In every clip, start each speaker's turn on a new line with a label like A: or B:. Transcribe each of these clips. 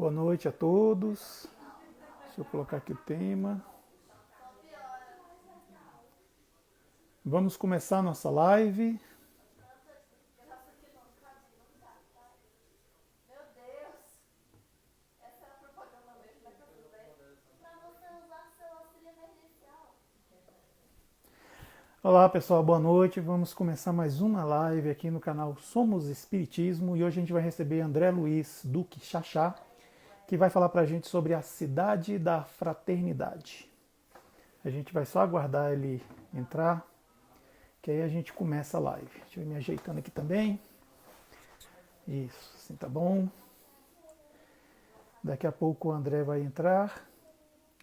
A: Boa noite a todos. Deixa eu colocar aqui o tema. Vamos começar a nossa live. Olá pessoal, boa noite. Vamos começar mais uma live aqui no canal Somos Espiritismo e hoje a gente vai receber André Luiz Duque Xaxá, que vai falar para a gente sobre a cidade da fraternidade. A gente vai só aguardar ele entrar, que aí a gente começa a live. Deixa eu ir me ajeitando aqui também. Isso, assim tá bom. Daqui a pouco o André vai entrar,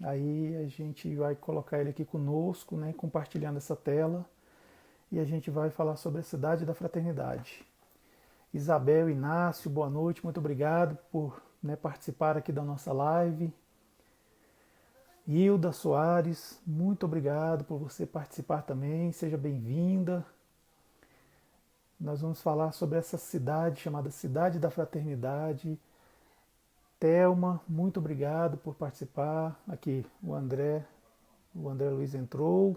A: aí a gente vai colocar ele aqui conosco, né, compartilhando essa tela, e a gente vai falar sobre a cidade da fraternidade. Isabel, Inácio, boa noite, muito obrigado por, né, participar aqui da nossa live. Hilda Soares, muito obrigado por você participar também, seja bem-vinda. Nós vamos falar sobre essa cidade chamada Cidade da Fraternidade. Thelma, muito obrigado por participar. Aqui, o André Luiz entrou.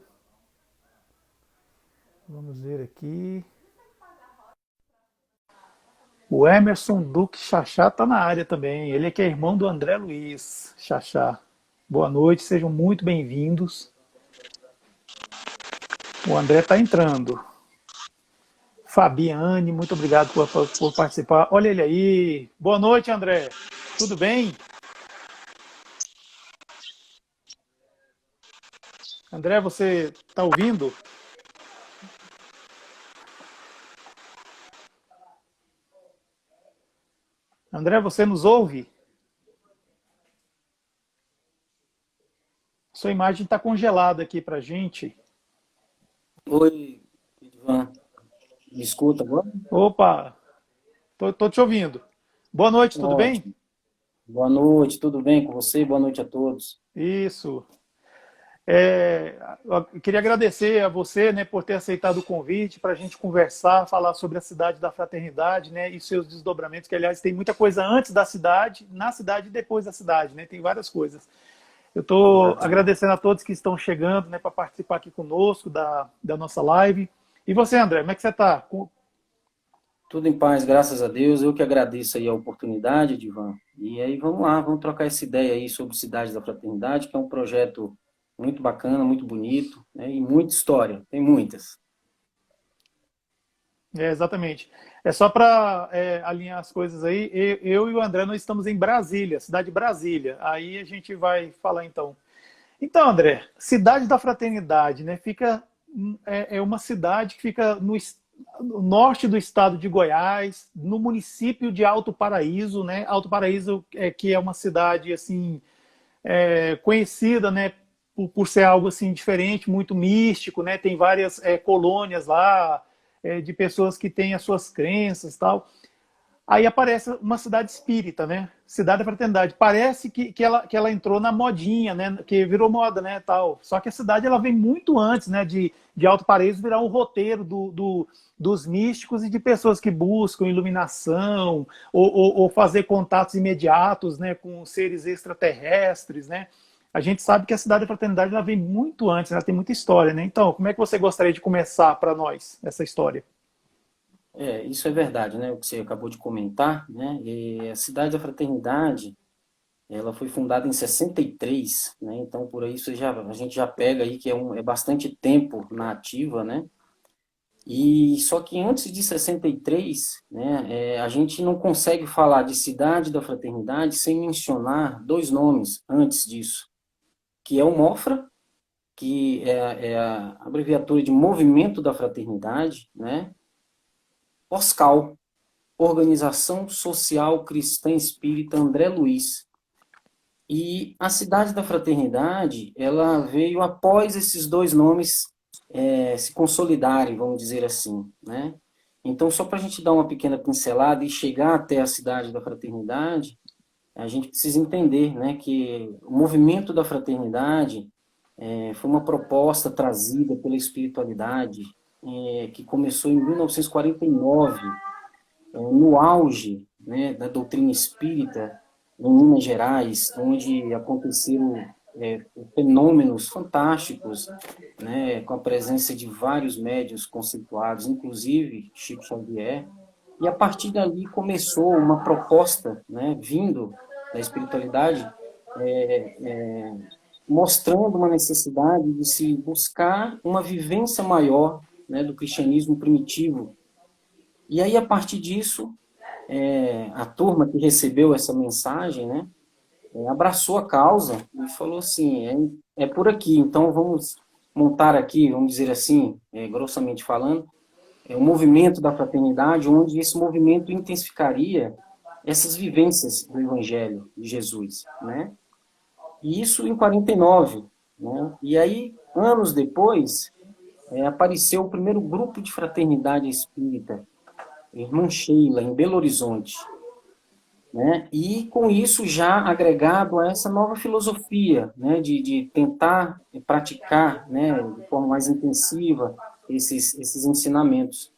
A: Vamos ver aqui. O Emerson Duque Xaxá está na área também. Ele é que é irmão do André Luiz Xaxá. Boa noite, sejam muito bem-vindos. O André está entrando. Fabiane, muito obrigado por participar. Olha ele aí. Boa noite, André. Tudo bem? André, você está ouvindo? André, você nos ouve? Sua imagem está congelada aqui para a gente.
B: Oi, Ivan. Me escuta agora?
A: Opa, tô te ouvindo. Boa noite, tudo bem?
B: Ótimo. Boa noite, tudo bem com você? Boa noite a todos.
A: Isso. Eu queria agradecer a você, né, por ter aceitado o convite para a gente conversar, falar sobre a cidade da fraternidade, né, e seus desdobramentos, que aliás tem muita coisa antes da cidade, na cidade e depois da cidade, né, tem várias coisas. Eu estou
B: Exatamente.
A: agradecendo a todos que estão chegando, né, para participar aqui conosco da nossa live. E você, André, como é que você está?
B: Tudo em paz, graças a Deus. Eu que agradeço aí a oportunidade, Ivan. E aí vamos lá, vamos trocar essa ideia aí sobre Cidade da Fraternidade, que é um projeto muito bacana, muito bonito, né? E muita história, tem muitas.
A: Exatamente. É só para alinhar as coisas aí. Eu e o André, nós estamos em Brasília, cidade de Brasília. Aí a gente vai falar então. Então, André, cidade da Fraternidade, né? É uma cidade que fica no norte do estado de Goiás, no município de Alto Paraíso, né? Alto Paraíso que é uma cidade assim conhecida, né? Por ser algo assim diferente, muito místico, né? Tem várias colônias lá de pessoas que têm as suas crenças, tal. Aí aparece uma cidade espírita, né? Cidade da Fraternidade. Parece que ela entrou na modinha, né? Que virou moda, né? Tal. Só que a cidade ela vem muito antes, né? De Alto Paraíso virar um roteiro dos místicos e de pessoas que buscam iluminação ou fazer contatos imediatos, né? Com seres extraterrestres, né? A gente sabe que a Cidade da Fraternidade ela vem muito antes, ela tem muita história, né? Então, como é que você gostaria de começar para nós essa história?
B: Isso é verdade, né? O que você acabou de comentar, né? E a Cidade da Fraternidade, ela foi fundada em 63, né? Então, por aí a gente já pega aí que é bastante tempo na ativa, né? E só que antes de 63, né, a gente não consegue falar de Cidade da Fraternidade sem mencionar dois nomes antes disso, que é o MOFRA, que é a abreviatura de Movimento da Fraternidade, né? OSCAL, Organização Social Cristã Espírita André Luiz. E a Cidade da Fraternidade, ela veio após esses dois nomes se consolidarem, vamos dizer assim, né? Então, só para a gente dar uma pequena pincelada e chegar até a Cidade da Fraternidade, a gente precisa entender, né, que o movimento da fraternidade foi uma proposta trazida pela espiritualidade que começou em 1949, no auge, né, da doutrina espírita, em Minas Gerais, onde aconteceram fenômenos fantásticos, né, com a presença de vários médiuns conceituados, inclusive Chico Xavier, e a partir dali começou uma proposta, né, vindo da espiritualidade, mostrando uma necessidade de se buscar uma vivência maior, né, do cristianismo primitivo. E aí, a partir disso, a turma que recebeu essa mensagem, né, abraçou a causa e falou assim, é por aqui, então vamos montar aqui, vamos dizer assim, grossamente falando, um movimento da fraternidade, onde esse movimento intensificaria essas vivências do Evangelho de Jesus, né? E isso em 49, né? E aí, anos depois, apareceu o primeiro grupo de fraternidade espírita, Irmã Sheila, em Belo Horizonte, né? E com isso já agregado a essa nova filosofia, né? De tentar praticar, né? De forma mais intensiva esses ensinamentos.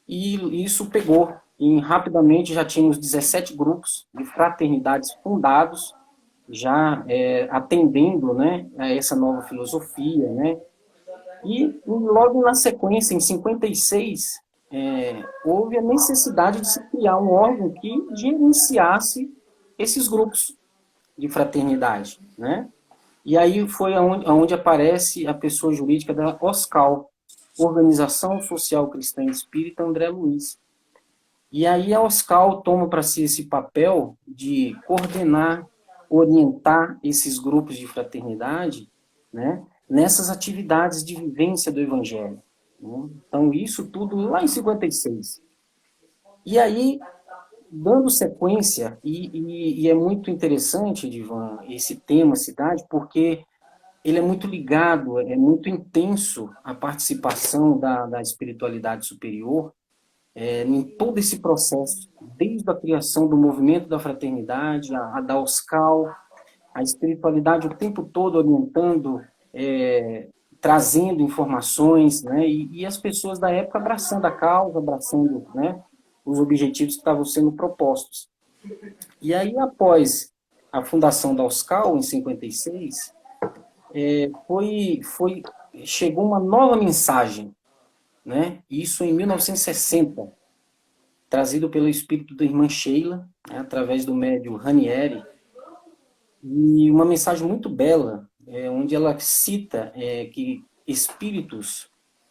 B: E isso pegou, e rapidamente já tínhamos 17 grupos de fraternidades fundados, já atendendo, né, a essa nova filosofia, né? E logo na sequência, em 56, houve a necessidade de se criar um órgão que gerenciasse esses grupos de fraternidade, né? E aí foi onde aparece a pessoa jurídica da OSCAL, Organização Social Cristã e Espírita André Luiz. E aí a OSCAL toma para si esse papel de coordenar, orientar esses grupos de fraternidade, né, nessas atividades de vivência do Evangelho, né? Então, isso tudo lá em 56. E aí, dando sequência, e é muito interessante, Divan, esse tema cidade, porque ele é muito ligado, é muito intenso a participação da espiritualidade superior em todo esse processo, desde a criação do movimento da fraternidade, a da OSCAL, a espiritualidade o tempo todo orientando, trazendo informações, né, e as pessoas da época abraçando a causa, abraçando, né, os objetivos que estavam sendo propostos. E aí, após a fundação da OSCAL, em 56, chegou uma nova mensagem, né? Isso em 1960, trazido pelo espírito da irmã Sheila, né, através do médium Ranieri, e uma mensagem muito bela, onde ela cita que espíritos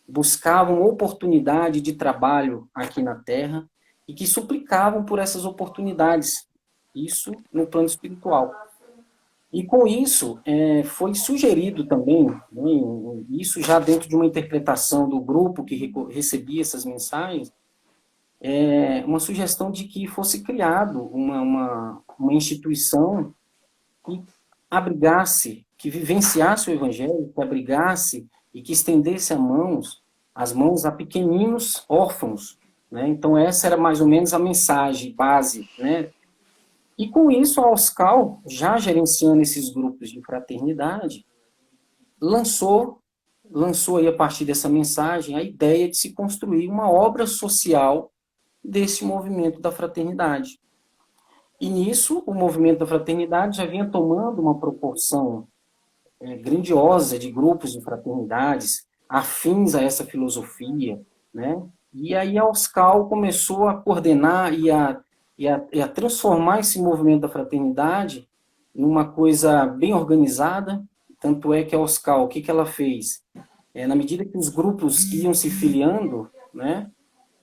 B: buscavam oportunidade de trabalho aqui na Terra e que suplicavam por essas oportunidades, isso no plano espiritual. E com isso, foi sugerido também, né, isso já dentro de uma interpretação do grupo que recebia essas mensagens, uma sugestão de que fosse criado uma instituição que abrigasse, que vivenciasse o Evangelho, que abrigasse e que estendesse as mãos a pequeninos órfãos, né? Então essa era mais ou menos a mensagem base, né? E com isso a OSCAL, já gerenciando esses grupos de fraternidade, lançou aí a partir dessa mensagem a ideia de se construir uma obra social desse movimento da fraternidade. E nisso, o movimento da fraternidade já vinha tomando uma proporção grandiosa de grupos de fraternidades afins a essa filosofia, né? E aí a OSCAL começou a coordenar e a transformar esse movimento da fraternidade numa coisa bem organizada. Tanto é que a OSCAL, o que ela fez? Na medida que os grupos iam se filiando, né,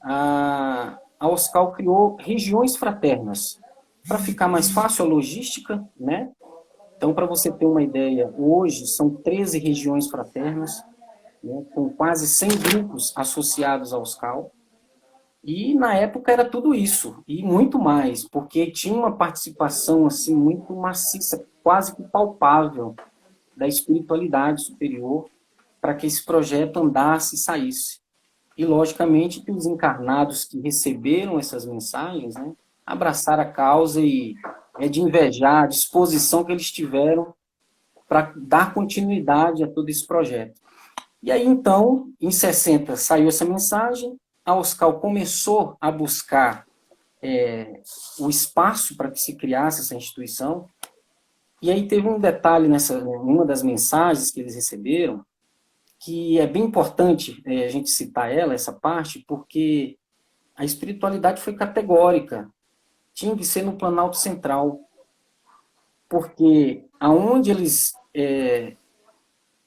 B: a OSCAL criou regiões fraternas, para ficar mais fácil a logística, né? Então, para você ter uma ideia, hoje são 13 regiões fraternas, né, com quase 100 grupos associados ao OSCAL, e na época era tudo isso, e muito mais, porque tinha uma participação assim, muito maciça, quase que palpável, da espiritualidade superior, para que esse projeto andasse e saísse. E, logicamente, que os encarnados que receberam essas mensagens, né, abraçaram a causa e é de invejar a disposição que eles tiveram para dar continuidade a todo esse projeto. E aí, então, em 60, saiu essa mensagem, a OSCAL começou a buscar o espaço para que se criasse essa instituição. E aí teve um detalhe numa das mensagens que eles receberam, que é bem importante a gente citar essa parte, porque a espiritualidade foi categórica. Tinha que ser no Planalto Central, porque aonde eles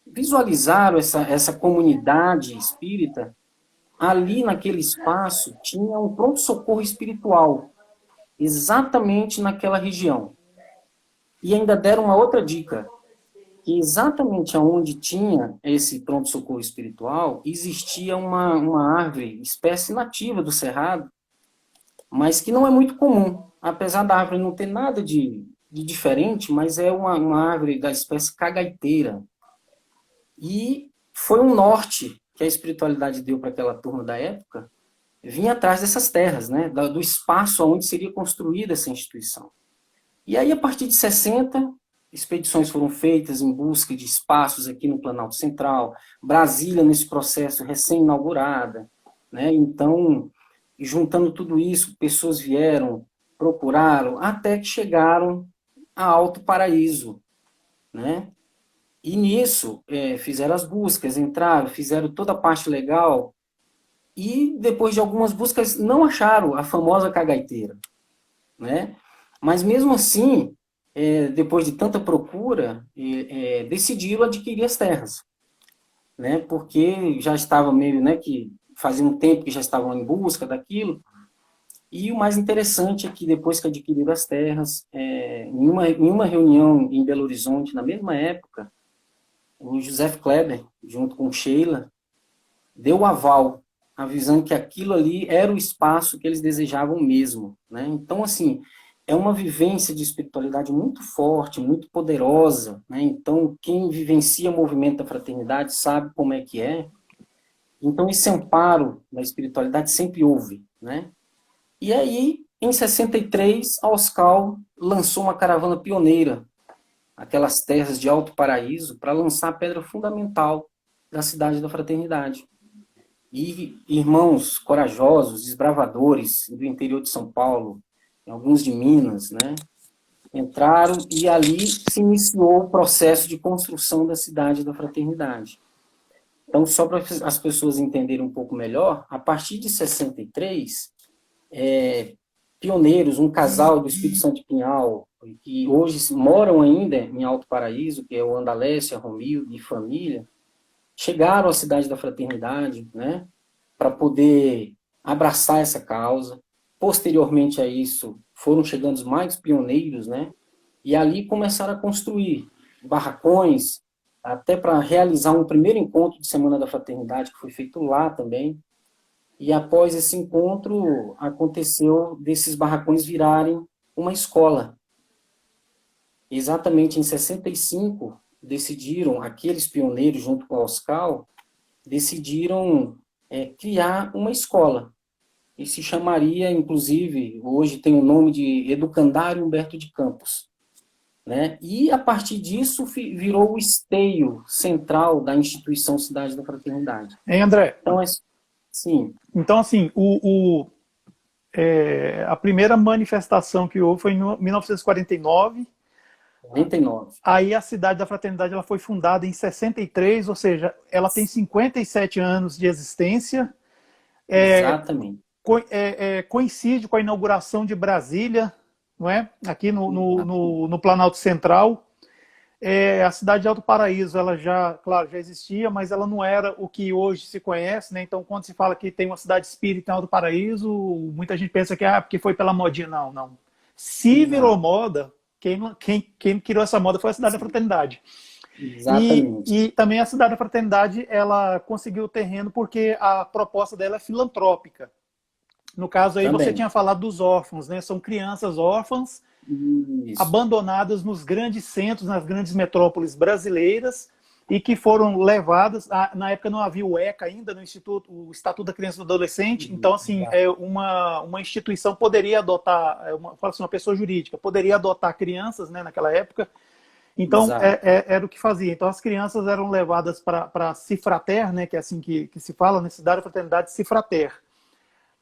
B: visualizaram essa comunidade espírita, ali naquele espaço tinha um pronto-socorro espiritual, exatamente naquela região. E ainda deram uma outra dica, que exatamente onde tinha esse pronto-socorro espiritual, existia uma árvore, espécie nativa do Cerrado, mas que não é muito comum. Apesar da árvore não ter nada de diferente, mas é uma árvore da espécie cagaiteira. E foi um norte que a espiritualidade deu para aquela turma da época, vinha atrás dessas terras, né, do espaço onde seria construída essa instituição. E aí, a partir de 60, expedições foram feitas em busca de espaços aqui no Planalto Central, Brasília nesse processo recém-inaugurada, né? Então, juntando tudo isso, pessoas vieram, procuraram, até que chegaram a Alto Paraíso, né? E nisso, fizeram as buscas, entraram, fizeram toda a parte legal, e depois de algumas buscas não acharam a famosa cagaiteira, né? Mas mesmo assim, depois de tanta procura, decidiram adquirir as terras, né? Porque já estava meio, né, que fazia um tempo que já estavam em busca daquilo. E o mais interessante é que depois que adquiriram as terras, em uma reunião em Belo Horizonte, na mesma época, o José Kleber, junto com Sheila, deu o aval, avisando que aquilo ali era o espaço que eles desejavam mesmo, né? Então, assim, é uma vivência de espiritualidade muito forte, muito poderosa, né? Então, quem vivencia o movimento da fraternidade sabe como é que é. Então, esse amparo da espiritualidade sempre houve, né? E aí, em 63, a Oscal lançou uma caravana pioneira, aquelas terras de Alto Paraíso, para lançar a pedra fundamental da cidade da fraternidade. E irmãos corajosos, desbravadores do interior de São Paulo, alguns de Minas, né, entraram e ali se iniciou o processo de construção da cidade da fraternidade. Então, só para as pessoas entenderem um pouco melhor, a partir de 63, pioneiros, um casal do Espírito Santo de Pinhal, que hoje moram ainda em Alto Paraíso, que é o Andalécia, Romildo e família, chegaram à cidade da fraternidade, né, para poder abraçar essa causa. Posteriormente a isso, foram chegando os mais pioneiros, né, e ali começaram a construir barracões, até para realizar um primeiro encontro de Semana da Fraternidade, que foi feito lá também. E após esse encontro, aconteceu desses barracões virarem uma escola. Exatamente em 65, decidiram, aqueles pioneiros, junto com a Oscal, decidiram criar uma escola. E se chamaria, inclusive, hoje tem o nome de Educandário Humberto de Campos. Né? E, a partir disso, virou o esteio central da instituição Cidade da Fraternidade.
A: Hein, André?
B: Então, sim.
A: Então, assim, a primeira manifestação que houve foi em 1949.
B: 99.
A: Aí a Cidade da Fraternidade ela foi fundada em 63, ou seja, ela tem 57 anos de existência.
B: Exatamente.
A: Coincide com a inauguração de Brasília, não é? Aqui no Planalto Central. A cidade de Alto Paraíso, ela já, claro, já existia, mas ela não era o que hoje se conhece, né? Então, quando se fala que tem uma cidade espírita em Alto Paraíso, muita gente pensa que porque foi pela modinha. Não, não. Se virou moda, quem criou essa moda foi a Cidade da Fraternidade.
B: Exatamente.
A: E também a Cidade da Fraternidade, ela conseguiu o terreno porque a proposta dela é filantrópica. No caso aí,
B: Também.
A: você tinha falado dos órfãos, né? São crianças órfãs,
B: Isso.
A: abandonadas nos grandes centros, nas grandes metrópoles brasileiras, e que foram levadas, na época não havia o ECA ainda, no Instituto, o Estatuto da Criança e do Adolescente, então assim, uma instituição poderia adotar, uma pessoa jurídica poderia adotar crianças, né, naquela época, então era o que fazia. Então as crianças eram levadas para Cifrater, né, que é assim que se fala, na Cidade da Fraternidade Cifrater.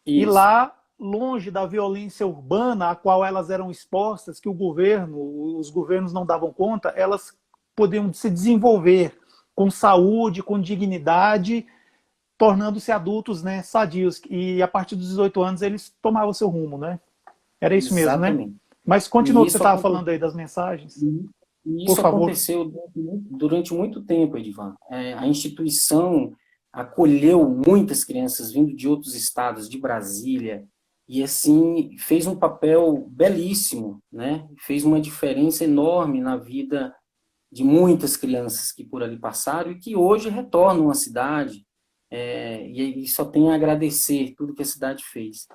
A: Isso. E lá longe da violência urbana a qual elas eram expostas, que os governos não davam conta, elas podiam se desenvolver com saúde, com dignidade, tornando-se adultos, né, sadios. E a partir dos 18 anos eles tomavam seu rumo, né? Era isso mesmo, né?
B: Exatamente.
A: Mas continua
B: E
A: o que você
B: isso
A: estava
B: aconteceu,
A: falando aí das mensagens,
B: e
A: por
B: isso
A: favor.
B: aconteceu durante muito tempo, Edivan. A instituição acolheu muitas crianças vindo de outros estados, de Brasília, e assim fez um papel belíssimo, né? Fez uma diferença enorme na vida de muitas crianças que por ali passaram e que hoje retornam à cidade, e só tem a agradecer tudo que a cidade fez.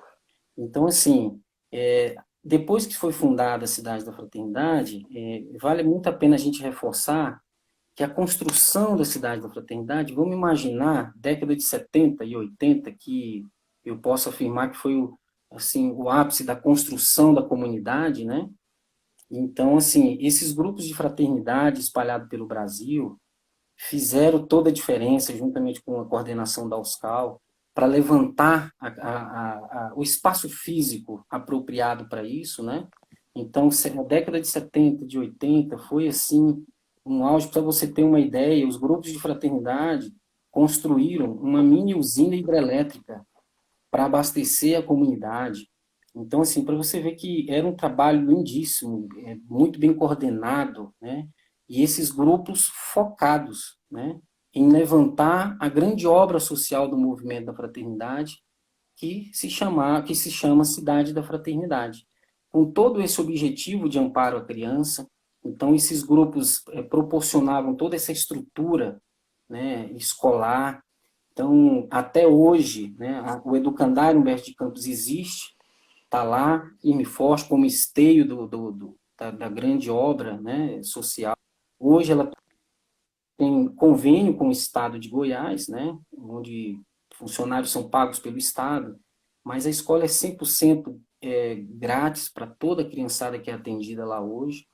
B: Então, assim, depois que foi fundada a Cidade da Fraternidade, vale muito a pena a gente reforçar que a construção da Cidade da Fraternidade, vamos imaginar, década de 70 e 80, que eu posso afirmar que foi assim, o ápice da construção da comunidade, né? Então, assim, esses grupos de fraternidade espalhados pelo Brasil fizeram toda a diferença, juntamente com a coordenação da USCAL, para levantar o espaço físico apropriado para isso, né? Então, na década de 70, de 80, foi assim, um auge. Para você ter uma ideia, os grupos de fraternidade construíram uma mini usina hidrelétrica para abastecer a comunidade. Então, assim, para você ver que era um trabalho lindíssimo, muito bem coordenado, né? E esses grupos focados, né, em levantar a grande obra social do movimento da fraternidade, que se chama Cidade da Fraternidade. Com todo esse objetivo de amparo à criança, então esses grupos proporcionavam toda essa estrutura, né, escolar. Então, até hoje, né, o Educandário Humberto de Campos existe, está lá, firme e forte, como esteio da grande obra, né, social. Hoje ela tem convênio com o Estado de Goiás, né, onde funcionários são pagos pelo Estado, mas a escola é 100% grátis para toda a criançada que é atendida lá hoje.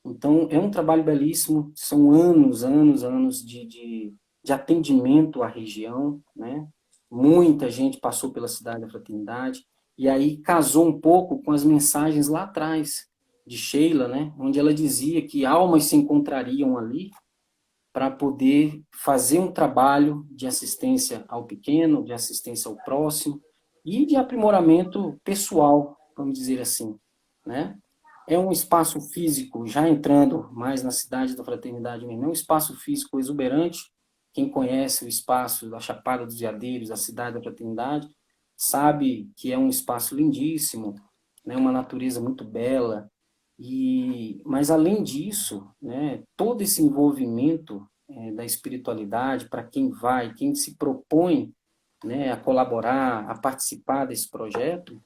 B: Então, é um trabalho belíssimo, são anos, anos, anos de atendimento à região, né? Muita gente passou pela Cidade da Fraternidade, e aí casou um pouco com as mensagens lá atrás, de Sheila, né? Onde ela dizia que almas se encontrariam ali para poder fazer um trabalho de assistência ao pequeno, de assistência ao próximo, e de aprimoramento pessoal, vamos dizer assim, né? É um espaço físico, já entrando mais na Cidade da Fraternidade mesmo, é um espaço físico exuberante. Quem conhece o espaço da Chapada dos Veadeiros, a Cidade da Fraternidade, sabe que é um espaço lindíssimo, né, uma natureza muito bela. Mas, além disso, né, todo esse envolvimento da espiritualidade para quem vai, quem se propõe, né, a colaborar, a participar desse projeto,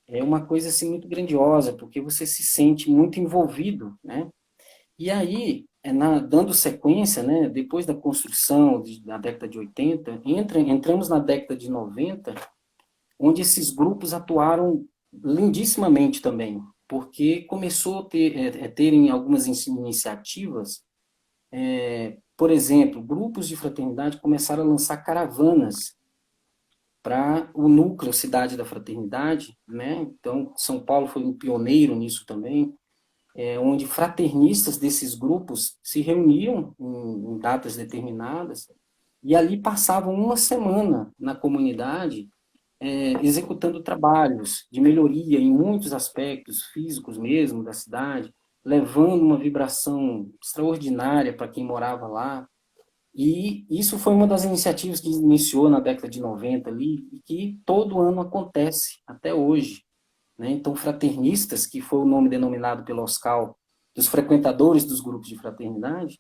B: é uma coisa assim muito grandiosa, porque você se sente muito envolvido, né? E aí, dando sequência, né, depois da construção da década de 80, entramos na década de 90, onde esses grupos atuaram lindissimamente também, porque começou terem algumas iniciativas, por exemplo, grupos de fraternidade começaram a lançar caravanas para o núcleo Cidade da Fraternidade, né? Então, São Paulo foi um pioneiro nisso também, onde fraternistas desses grupos se reuniam em datas determinadas e ali passavam uma semana na comunidade, executando trabalhos de melhoria em muitos aspectos físicos mesmo da cidade, levando uma vibração extraordinária para quem morava lá. E isso foi uma das iniciativas que iniciou na década de 90 ali, e que todo ano acontece até hoje, né? Então, fraternistas, que foi o nome denominado pelo Oscar, dos frequentadores dos grupos de fraternidade,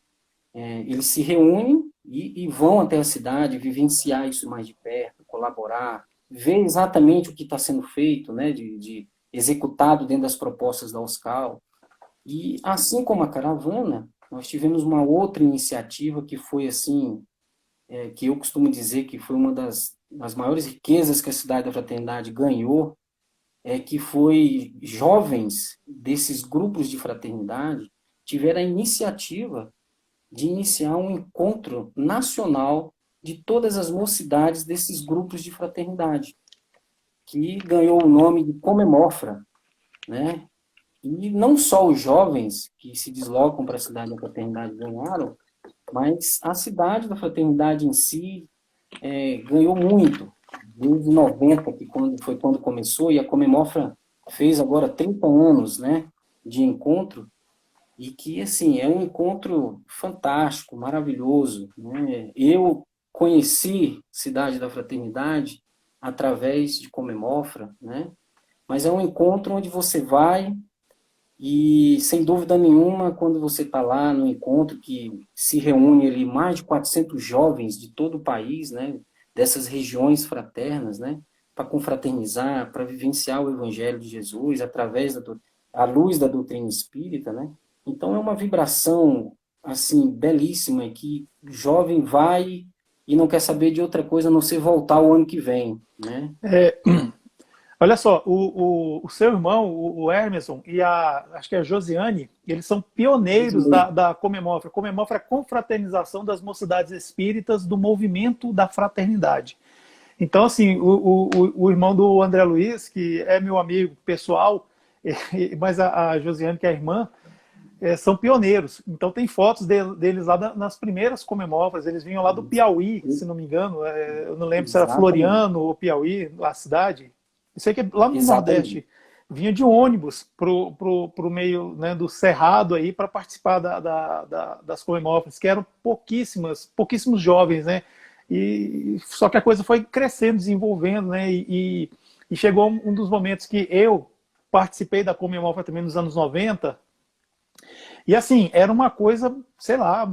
B: eles se reúnem e vão até a cidade, vivenciar isso mais de perto, colaborar, ver exatamente o que está sendo feito, né, de executado dentro das propostas da Oscar. E, assim como a caravana, nós tivemos uma outra iniciativa que foi assim, que eu costumo dizer que foi uma das maiores riquezas que a Cidade da Fraternidade ganhou, que foi jovens desses grupos de fraternidade tiveram a iniciativa de iniciar um encontro nacional de todas as mocidades desses grupos de fraternidade, que ganhou o nome de Comemofra, né? E não só os jovens que se deslocam para a cidade da fraternidade ganharam, mas a cidade da fraternidade em si ganhou muito. Desde 90, que foi quando começou, e a Comemofra fez agora 30 anos, né, de encontro, e que, assim, é um encontro fantástico, maravilhoso, né? Eu conheci Cidade da Fraternidade através de Comemofra, né? Mas é um encontro onde você vai e, sem dúvida nenhuma, quando você está lá no encontro, que se reúne ali mais de 400 jovens de todo o país, né? Dessas regiões fraternas, né? Para confraternizar, para vivenciar o Evangelho de Jesus através a luz da doutrina espírita, né? Então é uma vibração assim belíssima que o jovem vai e não quer saber de outra coisa a não ser voltar o ano que vem, né?
A: É, olha só, o seu irmão, o Emerson, e acho que é a Josiane, eles são pioneiros da Comemofra. Comemofra é a confraternização das mocidades espíritas do movimento da fraternidade. Então, assim, o irmão do André Luiz, que é meu amigo pessoal, mas a Josiane, que é a irmã, são pioneiros. Então tem fotos deles lá nas primeiras Comemofras. Eles vinham lá do Piauí, se não me engano. Eu não lembro se era
B: Exatamente.
A: Floriano ou Piauí, a cidade. Eu sei que é lá no
B: Exatamente.
A: Nordeste. Vinha de ônibus pro meio, né, do Cerrado aí para participar das Comemofras, que eram pouquíssimos jovens, né? Só que a coisa foi crescendo, desenvolvendo, né? E chegou um dos momentos que eu participei da Comemofra também nos anos 90. E assim, era uma coisa, sei lá,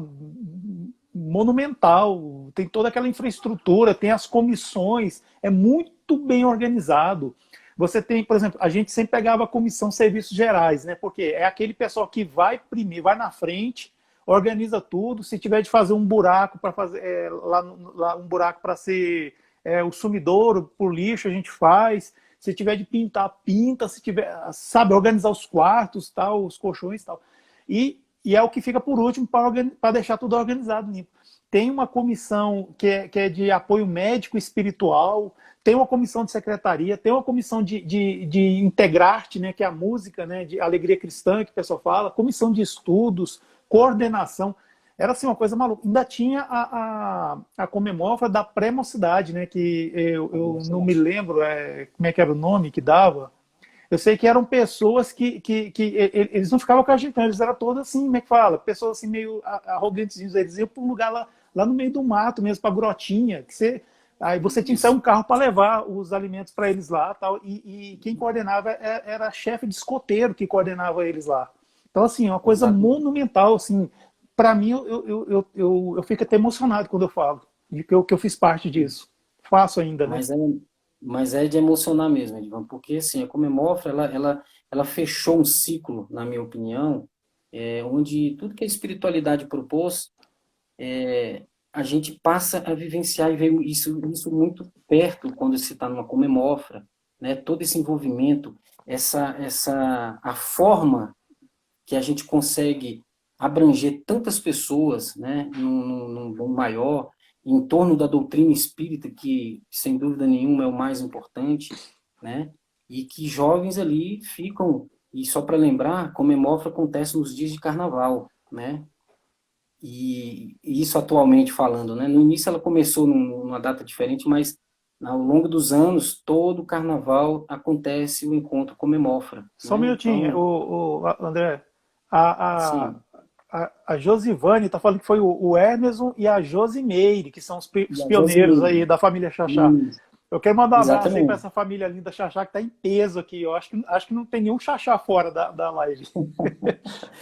A: monumental. Tem toda aquela infraestrutura, tem as comissões, é muito bem organizado. Você tem, por exemplo, a gente sempre pegava a comissão serviços gerais, né? Porque é aquele pessoal que vai primeiro, vai na frente, organiza tudo. Se tiver de fazer um buraco para fazer lá um buraco para ser o sumidouro por lixo, a gente faz. Se tiver de pintar, pinta. Se tiver, sabe, organizar os quartos, tal, os colchões, tal. E é o que fica por último para deixar tudo organizado, limpo. Tem uma comissão que é de apoio médico espiritual, tem uma comissão de secretaria, tem uma comissão de integrarte, né, que é a música, né, de alegria cristã, que o pessoal fala, comissão de estudos, coordenação. Era assim uma coisa maluca. Ainda tinha a Comemofra da pré-mocidade, né, que eu não me lembro como é que era o nome que dava. Eu sei que eram pessoas que eles não ficavam com a gente, não. Eles eram todos assim, como é que fala? Pessoas assim meio arrogantezinhos. Eles iam para um lugar lá no meio do mato mesmo, para grotinha. Aí você tinha que sair um carro para levar os alimentos para eles lá. Tal, e quem coordenava era a chefe de escoteiro que coordenava eles lá. Então, assim, é uma coisa
B: Exatamente.
A: monumental. Assim, para mim, eu fico até emocionado quando eu falo de que eu fiz parte disso. Faço ainda, né?
B: Mas é, mas é de emocionar mesmo, Edvan, porque assim, a Comemofra, ela fechou um ciclo, na minha opinião, onde tudo que a espiritualidade propôs, a gente passa a vivenciar e ver isso muito perto quando se está numa Comemofra, né? Todo esse envolvimento, a forma que a gente consegue abranger tantas pessoas, né, num maior, em torno da doutrina espírita, que, sem dúvida nenhuma, é o mais importante, né, e que jovens ali ficam, e só para lembrar, Comemofra acontece nos dias de carnaval, né, e isso atualmente falando, né, no início ela começou numa data diferente, mas ao longo dos anos, todo carnaval acontece o encontro Comemofra,
A: Só um
B: né,
A: minutinho,
B: então,
A: André. A,
B: sim,
A: a Josivane está falando que foi o Emerson e a Josimeire, que são
B: e
A: os
B: a
A: pioneiros
B: Josimeire.
A: aí da família Xaxá.
B: Isso,
A: Eu quero mandar um abraço aí para
B: exatamente.
A: essa família linda Xaxá que está em peso aqui. Eu acho que não tem nenhum Xaxá fora da live.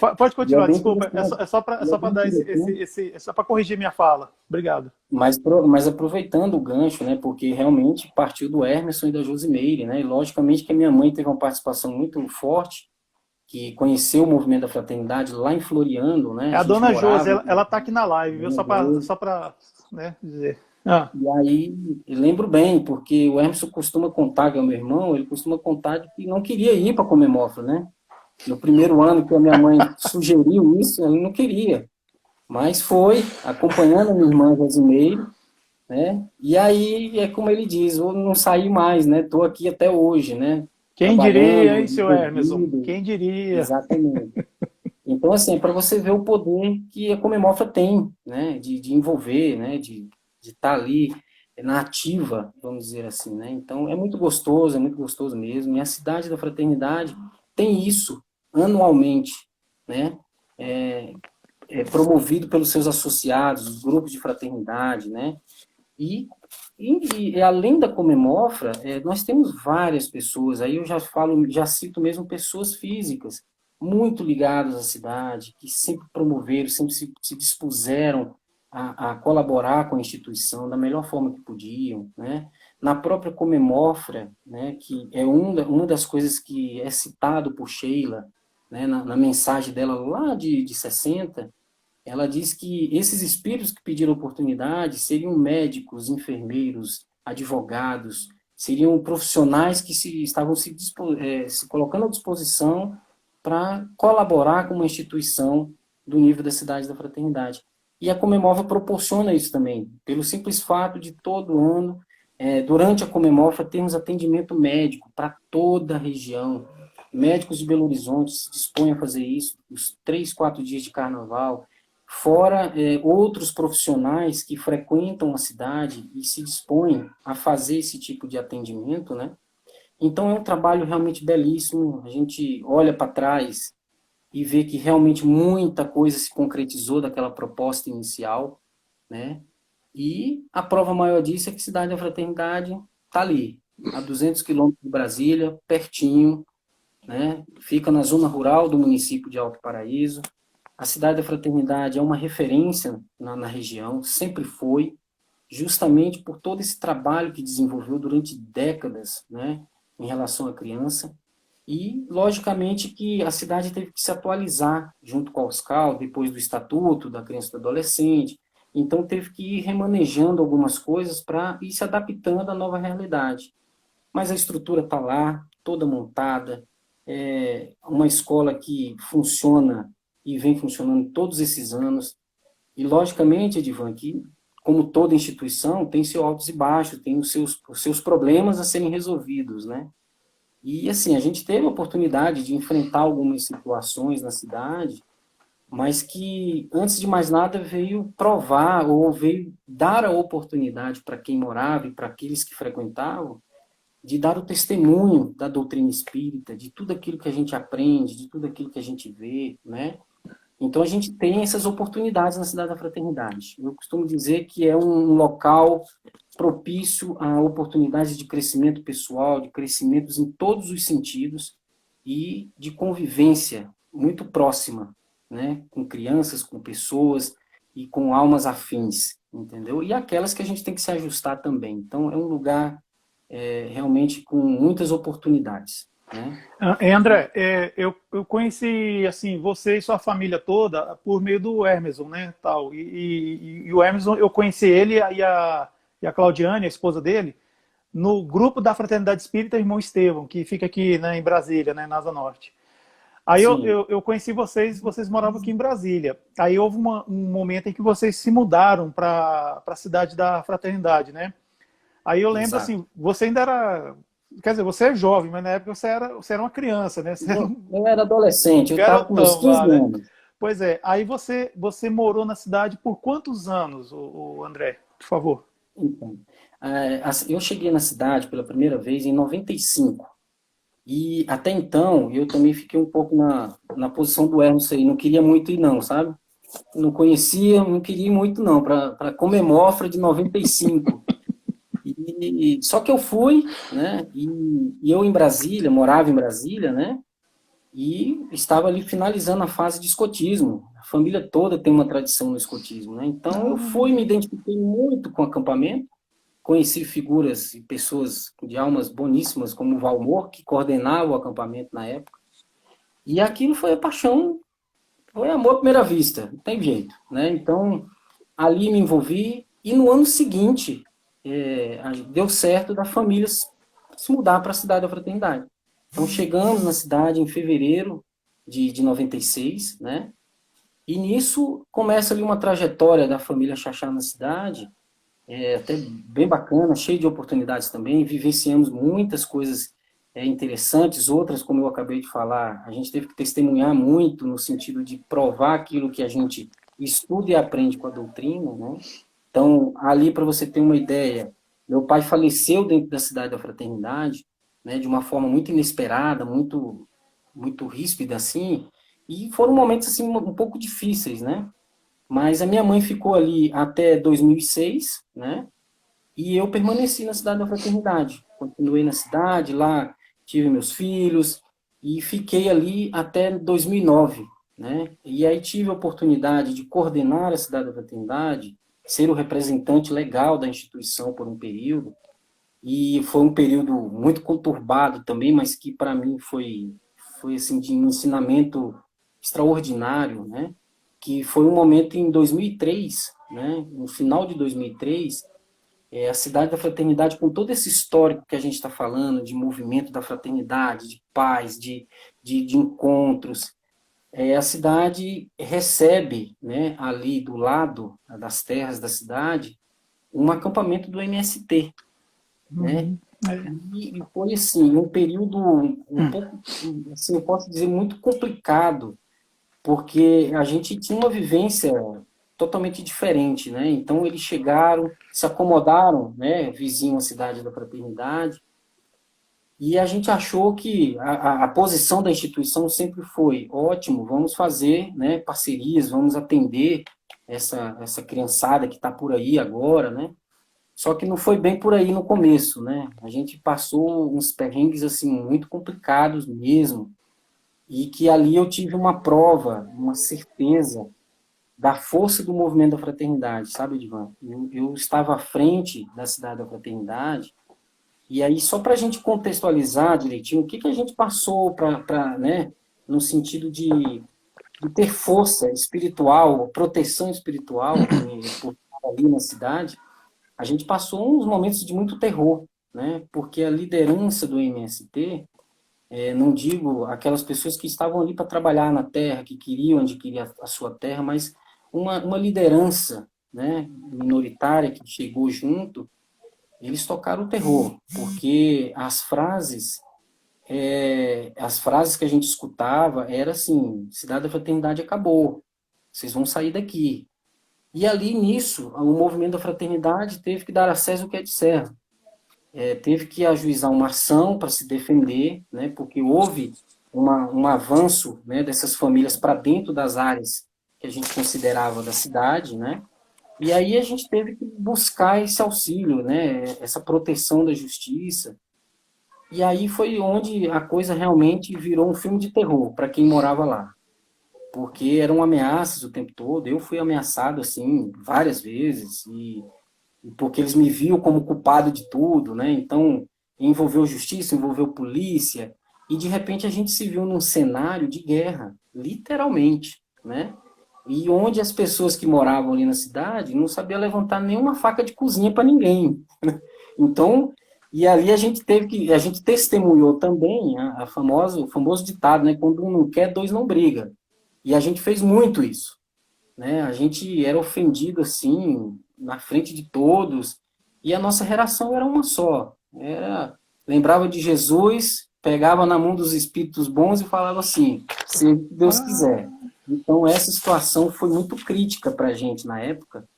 A: Pode
B: E é
A: continuar,
B: bem
A: desculpa.
B: interessante.
A: É
B: E é
A: só para
B: bem
A: dar
B: interessante.
A: é só para corrigir minha fala. Obrigado.
B: Mas aproveitando o gancho, né, porque realmente partiu do Emerson e da Josimeire, né, e logicamente que a minha mãe teve uma participação muito forte, que conheceu o movimento da fraternidade lá em Floriano, né,
A: É
B: a
A: a
B: gente
A: dona Josi,
B: morava,
A: ela tá aqui na live, viu?
B: Dona Rose,
A: Só para né, dizer. Ah,
B: e aí eu lembro bem, porque o Emerson costuma contar, que é o meu irmão, ele costuma contar de que não queria ir para Comemofra, né, no primeiro ano que a minha mãe sugeriu isso, ele não queria. Mas foi, acompanhando a minha irmã Rosimeire, né? E aí é como ele diz, eu não saí mais, né? Estou aqui até hoje, né?
A: Quem diria,
B: Trabalhando,
A: hein, seu Hermeson?
B: envolvido,
A: Quem diria?
B: exatamente. Então, assim, para você ver o poder que a Comemorfa tem, né? De envolver, né? De estar ali na ativa, vamos dizer assim, né? Então, é muito gostoso mesmo. E a Cidade da Fraternidade tem isso anualmente, né? É, é promovido pelos seus associados, os grupos de fraternidade, né? E, e além da Comemofra, nós temos várias pessoas, aí eu já falo, já cito mesmo pessoas físicas, muito ligadas à cidade, que sempre promoveram, sempre se dispuseram a colaborar com a instituição da melhor forma que podiam, né? Na própria Comemofra, né, que é uma das coisas que é citado por Sheila, né, na mensagem dela lá de 60, ela diz que esses espíritos que pediram oportunidade seriam médicos, enfermeiros, advogados, seriam profissionais que estavam se colocando à disposição para colaborar com uma instituição do nível da Cidade da Fraternidade. E a Comemova proporciona isso também, pelo simples fato de todo ano, durante a Comemova, termos atendimento médico para toda a região. Médicos de Belo Horizonte se dispõem a fazer isso, os 3, 4 dias de carnaval, fora outros profissionais que frequentam a cidade e se dispõem a fazer esse tipo de atendimento, né? Então é um trabalho realmente belíssimo, a gente olha para trás e vê que realmente muita coisa se concretizou daquela proposta inicial, né? E a prova maior disso é que a Cidade da Fraternidade está ali, a 200 quilômetros de Brasília, pertinho, né? Fica na zona rural do município de Alto Paraíso. A Cidade da Fraternidade é uma referência na região, sempre foi, justamente por todo esse trabalho que desenvolveu durante décadas, né, em relação à criança. E, logicamente, que a cidade teve que se atualizar junto com a USCAL, depois do Estatuto da Criança e do Adolescente. Então, teve que ir remanejando algumas coisas para ir se adaptando à nova realidade. Mas a estrutura está lá, toda montada, é uma escola que funciona e vem funcionando todos esses anos. E, logicamente, Edivan, que, como toda instituição, tem seus altos e baixos, tem os seus problemas a serem resolvidos, né? E, assim, a gente teve a oportunidade de enfrentar algumas situações na cidade, mas que, antes de mais nada, veio provar ou veio dar a oportunidade para quem morava e para aqueles que frequentavam de dar o testemunho da doutrina espírita, de tudo aquilo que a gente aprende, de tudo aquilo que a gente vê, né? Então a gente tem essas oportunidades na Cidade da Fraternidade. Eu costumo dizer que é um local propício a oportunidades de crescimento pessoal, de crescimentos em todos os sentidos e de convivência muito próxima, né? Com crianças, com pessoas e com almas afins, entendeu? E aquelas que a gente tem que se ajustar também. Então é um lugar realmente com muitas oportunidades, né?
A: André, eu conheci assim você e sua família toda por meio do Hermeson, né, tal. E o Hermeson, eu conheci ele e a Claudiane, a esposa dele, no grupo da Fraternidade Espírita Irmão Estevão, que fica aqui, né, em Brasília, né, na Asa Norte. Aí
B: Sim,
A: eu conheci vocês moravam aqui em Brasília. Aí houve um momento em que vocês se mudaram para a cidade da Fraternidade, né? Aí eu lembro
B: exato.
A: assim, você ainda era. Quer dizer, você é jovem, mas na época você era uma criança, né? Você era um
B: Eu era adolescente, eu estava com meus
A: garotão lá,
B: 15
A: né?
B: anos.
A: Pois é. Aí você morou na cidade por quantos anos, o André? Por favor.
B: Então, eu cheguei na cidade pela primeira vez em 95. E até então, eu também fiquei um pouco na posição do Hermes aí. Não queria muito ir, não, sabe? Não conhecia, não queria ir muito, não, para Comemofra de 95. Só que eu fui, né? E eu em Brasília, morava em Brasília, né? E estava ali finalizando a fase de escotismo. A família toda tem uma tradição no escotismo, né? Então eu fui, me identifiquei muito com o acampamento, conheci figuras e pessoas de almas boníssimas, como o Valmor, que coordenava o acampamento na época. E aquilo foi a paixão, foi amor à primeira vista, não tem jeito, né? Então ali me envolvi e no ano seguinte deu certo da família se mudar para a cidade da Fraternidade. Então chegamos na cidade em fevereiro de 96, né? E nisso começa ali uma trajetória da família Xaxá na cidade, até bem bacana, cheio de oportunidades também, vivenciamos muitas coisas interessantes, outras, como eu acabei de falar, a gente teve que testemunhar muito no sentido de provar aquilo que a gente estuda e aprende com a doutrina, né? Então, ali, para você ter uma ideia, meu pai faleceu dentro da cidade da Fraternidade, né, de uma forma muito inesperada, muito ríspida, assim, e foram momentos, assim, um pouco difíceis, né? Mas a minha mãe ficou ali até 2006, né? E eu permaneci na cidade da Fraternidade. Continuei na cidade, lá tive meus filhos e fiquei ali até 2009, né? E aí tive a oportunidade de coordenar a cidade da Fraternidade, ser o representante legal da instituição por um período. E foi um período muito conturbado também, mas que para mim foi assim de um ensinamento extraordinário, né? Que foi um momento em 2003, né? No final de 2003, a cidade da Fraternidade, com todo esse histórico que a gente está falando, de movimento da fraternidade, de paz, de encontros, a cidade recebe, né, ali do lado das terras da cidade, um acampamento do MST, né?
A: Uhum. É.
B: E foi assim, um período um pouco, assim, eu posso dizer, muito complicado, porque a gente tinha uma vivência totalmente diferente, né? Então eles chegaram, se acomodaram, né, vizinho à cidade da Fraternidade, e a gente achou que a posição da instituição sempre foi ótimo, vamos fazer, né, parcerias, vamos atender essa criançada que está por aí agora, né? Só que não foi bem por aí no começo, né? A gente passou uns perrengues assim muito complicados mesmo, e que ali eu tive uma prova, uma certeza da força do movimento da fraternidade, sabe, Edvan? Eu estava à frente da cidade da fraternidade, e aí só para a gente contextualizar direitinho o que, que a gente passou para, né, no sentido de ter força espiritual, proteção espiritual por estar ali na cidade, a gente passou uns momentos de muito terror, né? Porque a liderança do MST, não digo aquelas pessoas que estavam ali para trabalhar na terra, que queriam adquirir a sua terra, mas uma liderança, né, minoritária que chegou junto, eles tocaram o terror, porque as frases que a gente escutava era assim: Cidade da Fraternidade acabou, vocês vão sair daqui. E ali nisso, o movimento da fraternidade teve que dar a César o que é de César. Teve que ajuizar uma ação para se defender, né, porque houve um avanço, né, dessas famílias para dentro das áreas que a gente considerava da cidade, né, e aí a gente teve que buscar esse auxílio, né, essa proteção da justiça, e aí foi onde a coisa realmente virou um filme de terror para quem morava lá, porque eram ameaças o tempo todo. Eu fui ameaçado assim várias vezes, e porque eles me viam como culpado de tudo, né? Então envolveu justiça, envolveu polícia, e de repente a gente se viu num cenário de guerra, literalmente, né? E onde as pessoas que moravam ali na cidade não sabiam levantar nenhuma faca de cozinha para ninguém. Então, e ali a gente testemunhou também o famoso ditado, né? Quando um não quer, dois não briga. E a gente fez muito isso, né? A gente era ofendido assim na frente de todos, e a nossa reação era uma só. Lembrava de Jesus, pegava na mão dos espíritos bons e falava assim: se Deus quiser.
A: Ah,
B: Então essa situação foi muito crítica para a gente na época,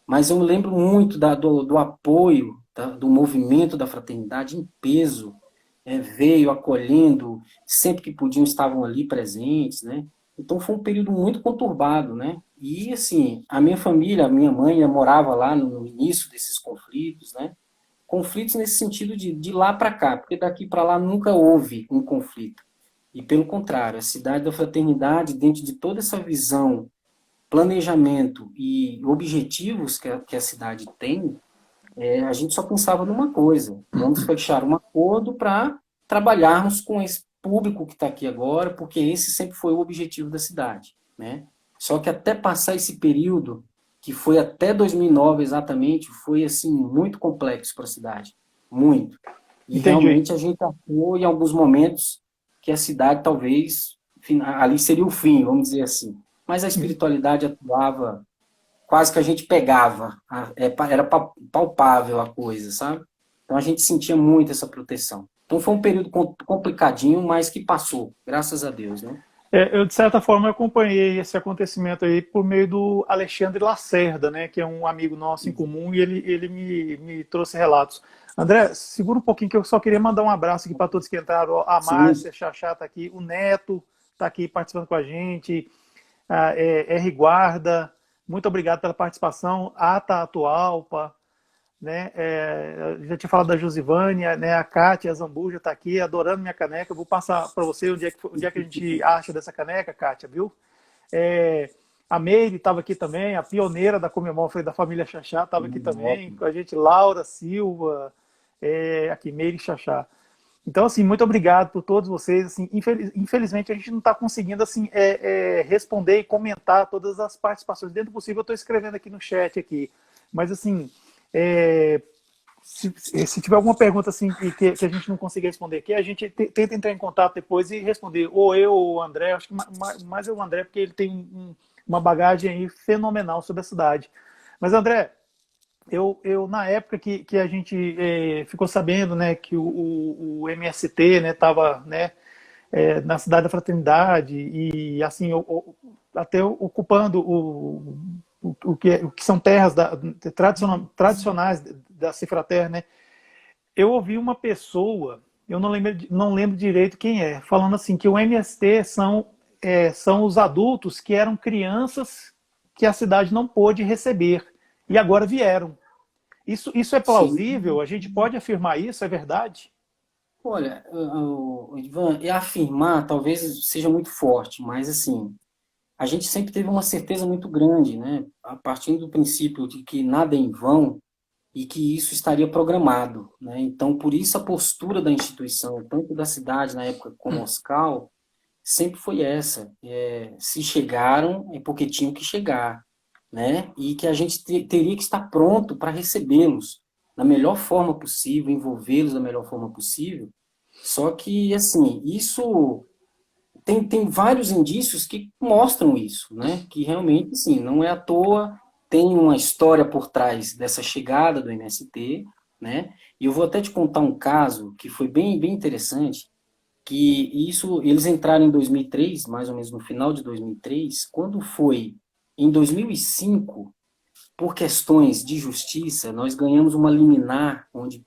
B: mas eu me lembro muito do apoio, do movimento da fraternidade em peso, veio acolhendo, sempre que podiam estavam ali presentes, né? Então foi um período muito conturbado, né? E assim, a minha família, a minha mãe morava lá no início desses conflitos, né? Conflitos nesse sentido de lá para cá, porque daqui para lá nunca houve um conflito. E pelo contrário, a cidade da fraternidade, dentro de toda essa visão, planejamento e objetivos que a cidade tem, a gente só pensava numa coisa: vamos fechar um acordo para trabalharmos com esse público que está aqui agora, porque esse sempre foi o objetivo da cidade, né? Só que até passar esse período, que foi até 2009 exatamente, foi assim muito complexo para a cidade, muito. E
A: entendi.
B: realmente a gente achou em alguns momentos que a cidade talvez ali seria o fim, vamos dizer assim. Mas a espiritualidade atuava quase que a gente pegava, era palpável a coisa, sabe? Então a gente sentia muito essa proteção. Então foi um período complicadinho, mas que passou, graças a Deus, né?
A: Eu, de certa forma, acompanhei esse acontecimento aí por meio do Alexandre Lacerda, né, que é um amigo nosso em comum, e ele me trouxe relatos. André, segura um pouquinho que eu só queria mandar um abraço aqui para todos que entraram. A
B: Sim,
A: Márcia, a Xaxá está aqui, o Neto está aqui participando com a gente, a R. Guarda, muito obrigado pela participação, a Atualpa, né? Já tinha falado da Josivânia, né? A Kátia Zambuja está aqui, adorando minha caneca. Eu vou passar para você onde é que a gente acha dessa caneca, Kátia, viu? É, a Meire estava aqui também, a pioneira da Comemol, foi da família Xaxá, estava aqui também,
B: ótimo.
A: com a gente, Laura Silva, aqui, Meire Xaxá. Então, assim, muito obrigado por todos vocês. Assim, infelizmente, a gente não está conseguindo assim, responder e comentar todas as participações. Dentro do possível, eu estou escrevendo aqui no chat aqui. Mas, assim, é, se tiver alguma pergunta assim que a gente não consiga responder aqui, a gente tenta entrar em contato depois e responder. Ou eu ou o André, acho que mais é o André, porque ele tem uma bagagem aí fenomenal sobre a cidade. Mas, André, eu na época que a gente ficou sabendo, né, que o MST, né, estava, né, na cidade da Fraternidade e assim até ocupando o que são terras tradicionais da Cifrater, né? Eu ouvi uma pessoa, eu não lembro direito quem é, falando assim que o MST são os adultos que eram crianças que a cidade não pôde receber e agora vieram. Isso é
B: Sim.
A: plausível? A gente pode afirmar isso? É verdade?
B: Olha, Ivan, e afirmar talvez seja muito forte, mas assim, a gente sempre teve uma certeza muito grande, né? A partir do princípio de que nada é em vão e que isso estaria programado, né? Então, por isso a postura da instituição, tanto da cidade na época como Oscal, sempre foi essa: se chegaram é porque tinham que chegar, né? E que a gente teria que estar pronto para recebê-los da melhor forma possível, envolvê-los da melhor forma possível. Só que, assim, isso tem vários indícios que mostram isso, né? Que realmente, sim, não é à toa, tem uma história por trás dessa chegada do MST, né? E eu vou até te contar um caso que foi bem interessante, que isso, eles entraram em 2003, mais ou menos no final de 2003, quando foi em 2005, por questões de justiça, nós ganhamos uma liminar onde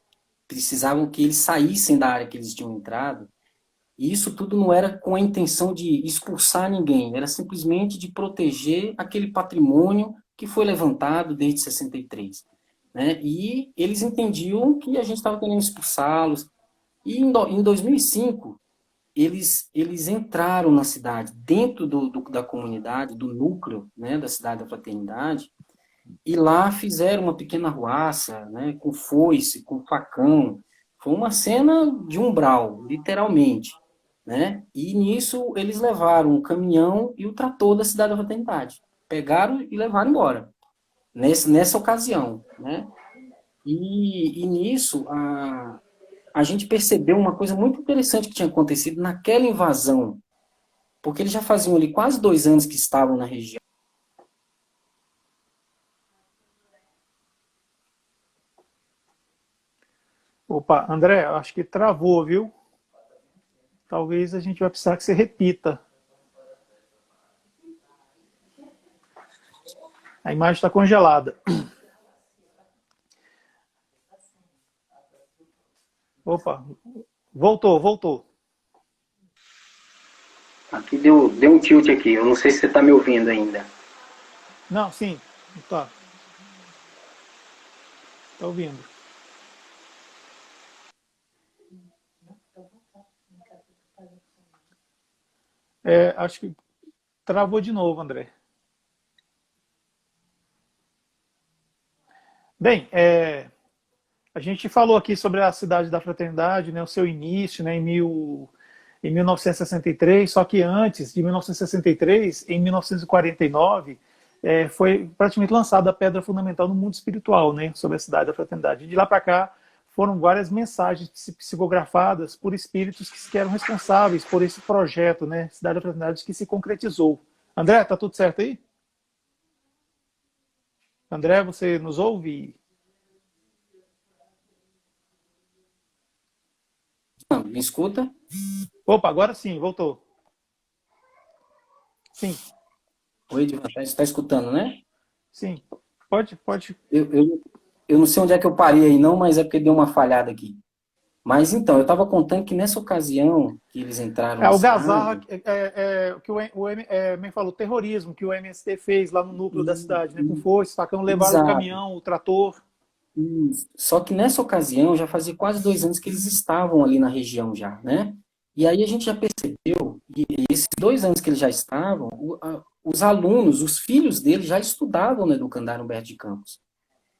B: precisavam que eles saíssem da área que eles tinham entrado, e isso tudo não era com a intenção de expulsar ninguém, era simplesmente de proteger aquele patrimônio que foi levantado desde 63. Né? E eles entendiam que a gente estava querendo expulsá-los. E em 2005, eles entraram na cidade, dentro da comunidade, do núcleo, né, da cidade da Fraternidade, e lá fizeram uma pequena arruaça, né, com foice, com facão. Foi uma cena de umbral, literalmente. Né? E nisso eles levaram o caminhão e o trator da cidade da Fraternidade. Pegaram e levaram embora, nessa ocasião. Né? E nisso a gente percebeu uma coisa muito interessante que tinha acontecido naquela invasão, porque eles já faziam ali quase 2 anos que estavam na região.
A: Opa, André, acho que travou, viu? Talvez a gente vai precisar que você repita. A imagem está congelada. Opa, voltou.
B: Aqui deu um tilt aqui, eu não sei se você está me ouvindo ainda.
A: Não, sim, tá ouvindo. Acho que travou de novo, André. Bem, a gente falou aqui sobre a cidade da Fraternidade, né, o seu início, né, em 1963, só que antes de 1963, em 1949, foi praticamente lançada a pedra fundamental no mundo espiritual, né, sobre a cidade da Fraternidade. E de lá para cá foram várias mensagens psicografadas por espíritos que eram responsáveis por esse projeto, né, Cidade da Fraternidade, que se concretizou. André, tá tudo certo aí? André, você nos ouve?
B: Não, me escuta?
A: Opa, agora sim, voltou. Sim,
B: Oi, Edvan, tá escutando, né?
A: sim. Pode, pode.
B: Eu, eu, eu não sei onde é que eu parei aí, não, mas é porque deu uma falhada aqui. Mas então, eu estava contando que nessa ocasião que eles entraram
A: É,
B: na
A: o Gazarra,
B: cidade,
A: o que me falou, terrorismo que o MST fez lá no núcleo da
B: e,
A: cidade, né? Com
B: e-
A: força, facão, levaram o
B: exato.
A: caminhão, o trator.
B: Só que nessa ocasião já fazia quase 2 anos que eles estavam ali na região já, né? E aí a gente já percebeu, e esses 2 anos que eles já estavam, os alunos, os filhos deles já estudavam no Educandário Humberto de Campos.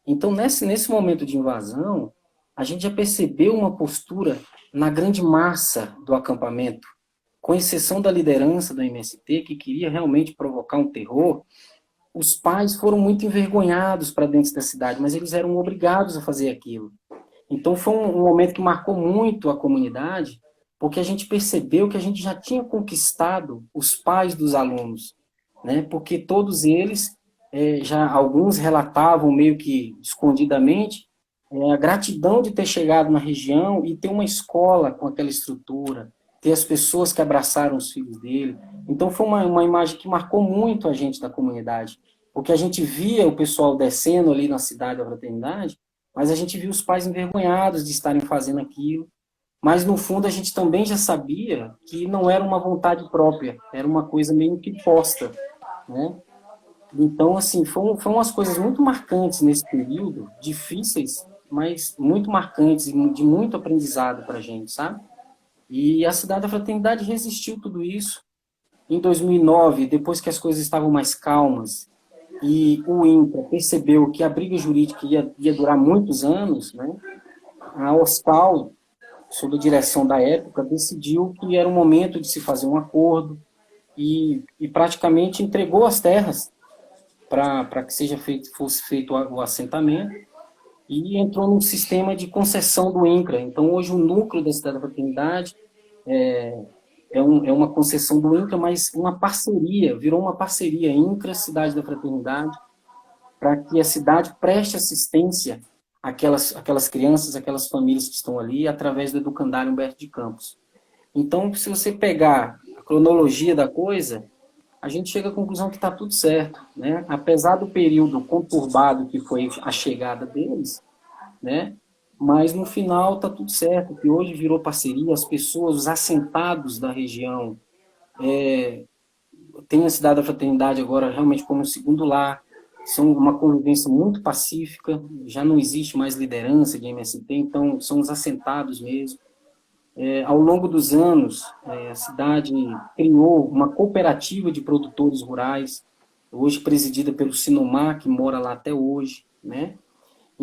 B: Então, nesse momento de invasão, a gente já percebeu uma postura na grande massa do acampamento, com exceção da liderança do MST, que queria realmente provocar um terror. Os pais foram muito envergonhados para dentro da cidade, mas eles eram obrigados a fazer aquilo. Então foi um momento que marcou muito a comunidade, porque a gente percebeu que a gente já tinha conquistado os pais dos alunos, né? Porque todos eles, já alguns relatavam meio que escondidamente, a gratidão de ter chegado na região e ter uma escola com aquela estrutura, ter as pessoas que abraçaram os filhos dele. Então foi uma imagem que marcou muito a gente da comunidade, porque a gente via o pessoal descendo ali na cidade da Fraternidade, mas a gente viu os pais envergonhados de estarem fazendo aquilo. Mas, no fundo, a gente também já sabia que não era uma vontade própria, era uma coisa meio que posta, né? Então, assim, foram umas coisas muito marcantes nesse período, difíceis, mas muito marcantes e de muito aprendizado para a gente, sabe? E a Cidade da Fraternidade resistiu tudo isso. Em 2009, depois que as coisas estavam mais calmas, e o INCRA percebeu que a briga jurídica ia durar muitos anos, né? A OSCAL, sob a direção da época, decidiu que era o momento de se fazer um acordo e praticamente entregou as terras para que fosse feito o assentamento e entrou num sistema de concessão do INCRA. Então, hoje, o núcleo da Cidade da Fraternidade é uma concessão do INCRA, mas uma parceria, virou uma parceria INCRA-Cidade da Fraternidade, para que a cidade preste assistência àquelas crianças, àquelas famílias que estão ali, através do Educandário Humberto de Campos. Então, se você pegar a cronologia da coisa, a gente chega à conclusão que está tudo certo, né? Apesar do período conturbado que foi a chegada deles, né? Mas no final está tudo certo, que hoje virou parceria, as pessoas, os assentados da região, tem a Cidade da Fraternidade agora realmente como um segundo lar, são uma convivência muito pacífica, já não existe mais liderança de MST, então são os assentados mesmo. Ao longo dos anos, a cidade criou uma cooperativa de produtores rurais, hoje presidida pelo Sinomar, que mora lá até hoje, né?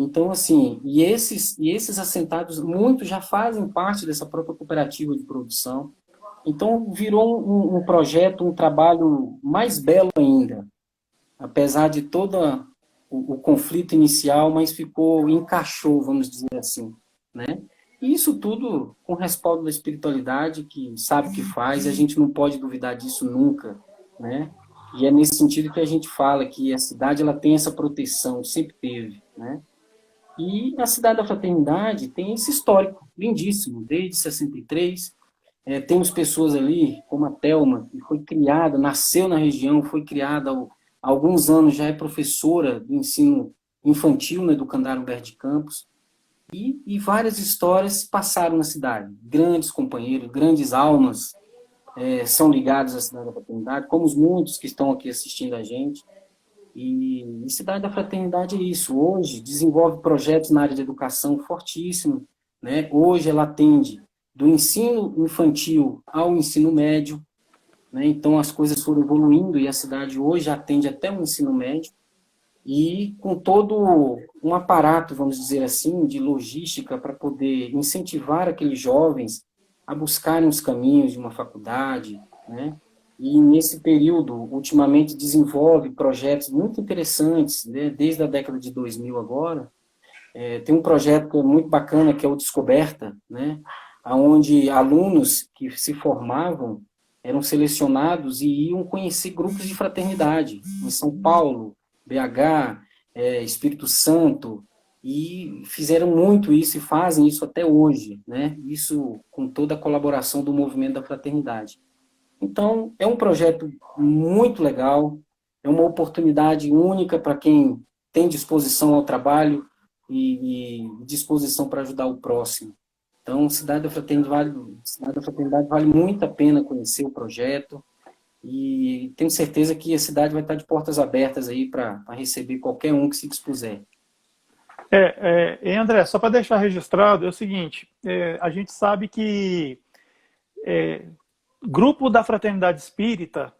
B: Então, assim, e esses assentados, muitos já fazem parte dessa própria cooperativa de produção. Então, virou um projeto, um trabalho mais belo ainda, apesar de todo o conflito inicial, mas encaixou, vamos dizer assim, né? E isso tudo com respaldo da espiritualidade, que sabe o que faz, e a gente não pode duvidar disso nunca, né? E é nesse sentido que a gente fala que a cidade ela tem essa proteção, sempre teve, né? E a Cidade da Fraternidade tem esse histórico lindíssimo, desde 63. Temos pessoas ali, como a Thelma, que foi criada, nasceu na região, foi criada há alguns anos, já é professora do ensino infantil no Educandário Humberto de Campos. E várias histórias passaram na cidade. Grandes companheiros, grandes almas são ligados à Cidade da Fraternidade, como os muitos que estão aqui assistindo a gente. E Cidade da Fraternidade é isso. Hoje desenvolve projetos na área de educação fortíssimo, né? Hoje ela atende do ensino infantil ao ensino médio, né? Então as coisas foram evoluindo e a cidade hoje atende até o ensino médio e com todo um aparato, vamos dizer assim, de logística para poder incentivar aqueles jovens a buscarem os caminhos de uma faculdade, né? E nesse período, ultimamente, desenvolve projetos muito interessantes, né? Desde a década de 2000 agora. Tem um projeto que é muito bacana, que é o Descoberta, né? Onde alunos que se formavam eram selecionados e iam conhecer grupos de fraternidade em São Paulo, BH, Espírito Santo, e fizeram muito isso e fazem isso até hoje, né? Isso com toda a colaboração do movimento da fraternidade. Então, é um projeto muito legal, é uma oportunidade única para quem tem disposição ao trabalho e disposição para ajudar o próximo. Então, Cidade da Fraternidade vale muito a pena conhecer o projeto e tenho certeza que a cidade vai estar de portas abertas aí para receber qualquer um que se dispuser.
A: E André, só para deixar registrado, é o seguinte, a gente sabe que grupo da Fraternidade Espírita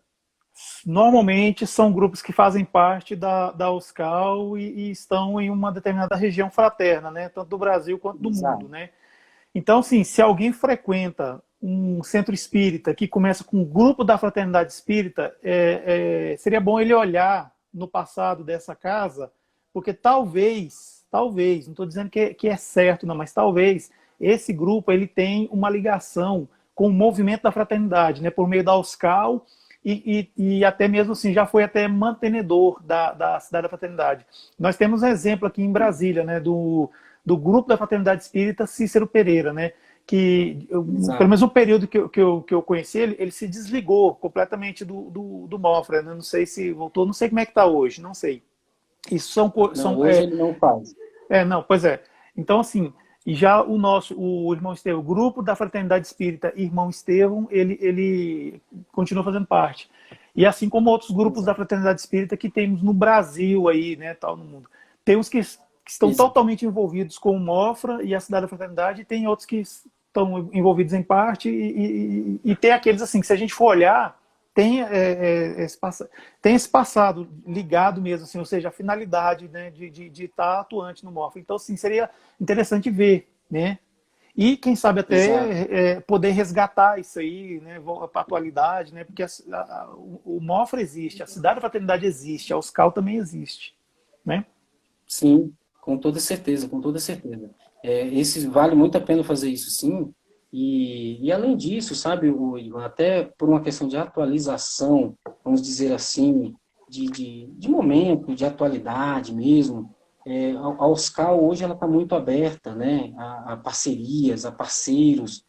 A: normalmente são grupos que fazem parte da USCAL e estão em uma determinada região fraterna, né? Tanto do Brasil quanto do mundo,
B: Exato.
A: né? Então, assim, se alguém frequenta um centro espírita que começa com um grupo da Fraternidade Espírita, seria bom ele olhar no passado dessa casa, porque talvez, não estou dizendo que é certo, não, mas talvez esse grupo ele tem uma ligação com o movimento da fraternidade, né, por meio da USCAL e até mesmo assim já foi até mantenedor da cidade da fraternidade. Nós temos um exemplo aqui em Brasília, né, do grupo da Fraternidade Espírita Cícero Pereira, né? Pelo
B: Exato.
A: menos no período que eu conheci ele se desligou completamente do Mofra, né? Não sei se voltou, não sei como é que está hoje, não sei. Isso
B: Não, hoje ele não faz.
A: não, pois é. Então, assim, e já o irmão Estevão, o grupo da Fraternidade Espírita Irmão Estevão, ele continua fazendo parte. E assim como outros grupos da
B: Exato.
A: Fraternidade Espírita que temos no Brasil aí, né, tal, no mundo. Tem uns que estão
B: Exato.
A: totalmente envolvidos com o Mofra e a Cidade da Fraternidade, e tem outros que estão envolvidos em parte, e tem aqueles assim, que se a gente for olhar, tem, tem esse passado ligado mesmo, assim, ou seja, a finalidade, né, de estar atuante no Mofra. Então, assim, seria interessante ver, né? E, quem sabe,
B: Exato.
A: até poder resgatar isso aí, né, para a atualidade, né? Porque o Mofra existe, a Cidade da Fraternidade existe, a USCAL também existe, né?
B: Sim, com toda certeza, com toda certeza. Esse vale muito a pena fazer isso, sim. E além disso, sabe, Ivan, até por uma questão de atualização, vamos dizer assim, de momento, de atualidade mesmo, a Oscar hoje ela está muito aberta, né, a parcerias, a parceiros.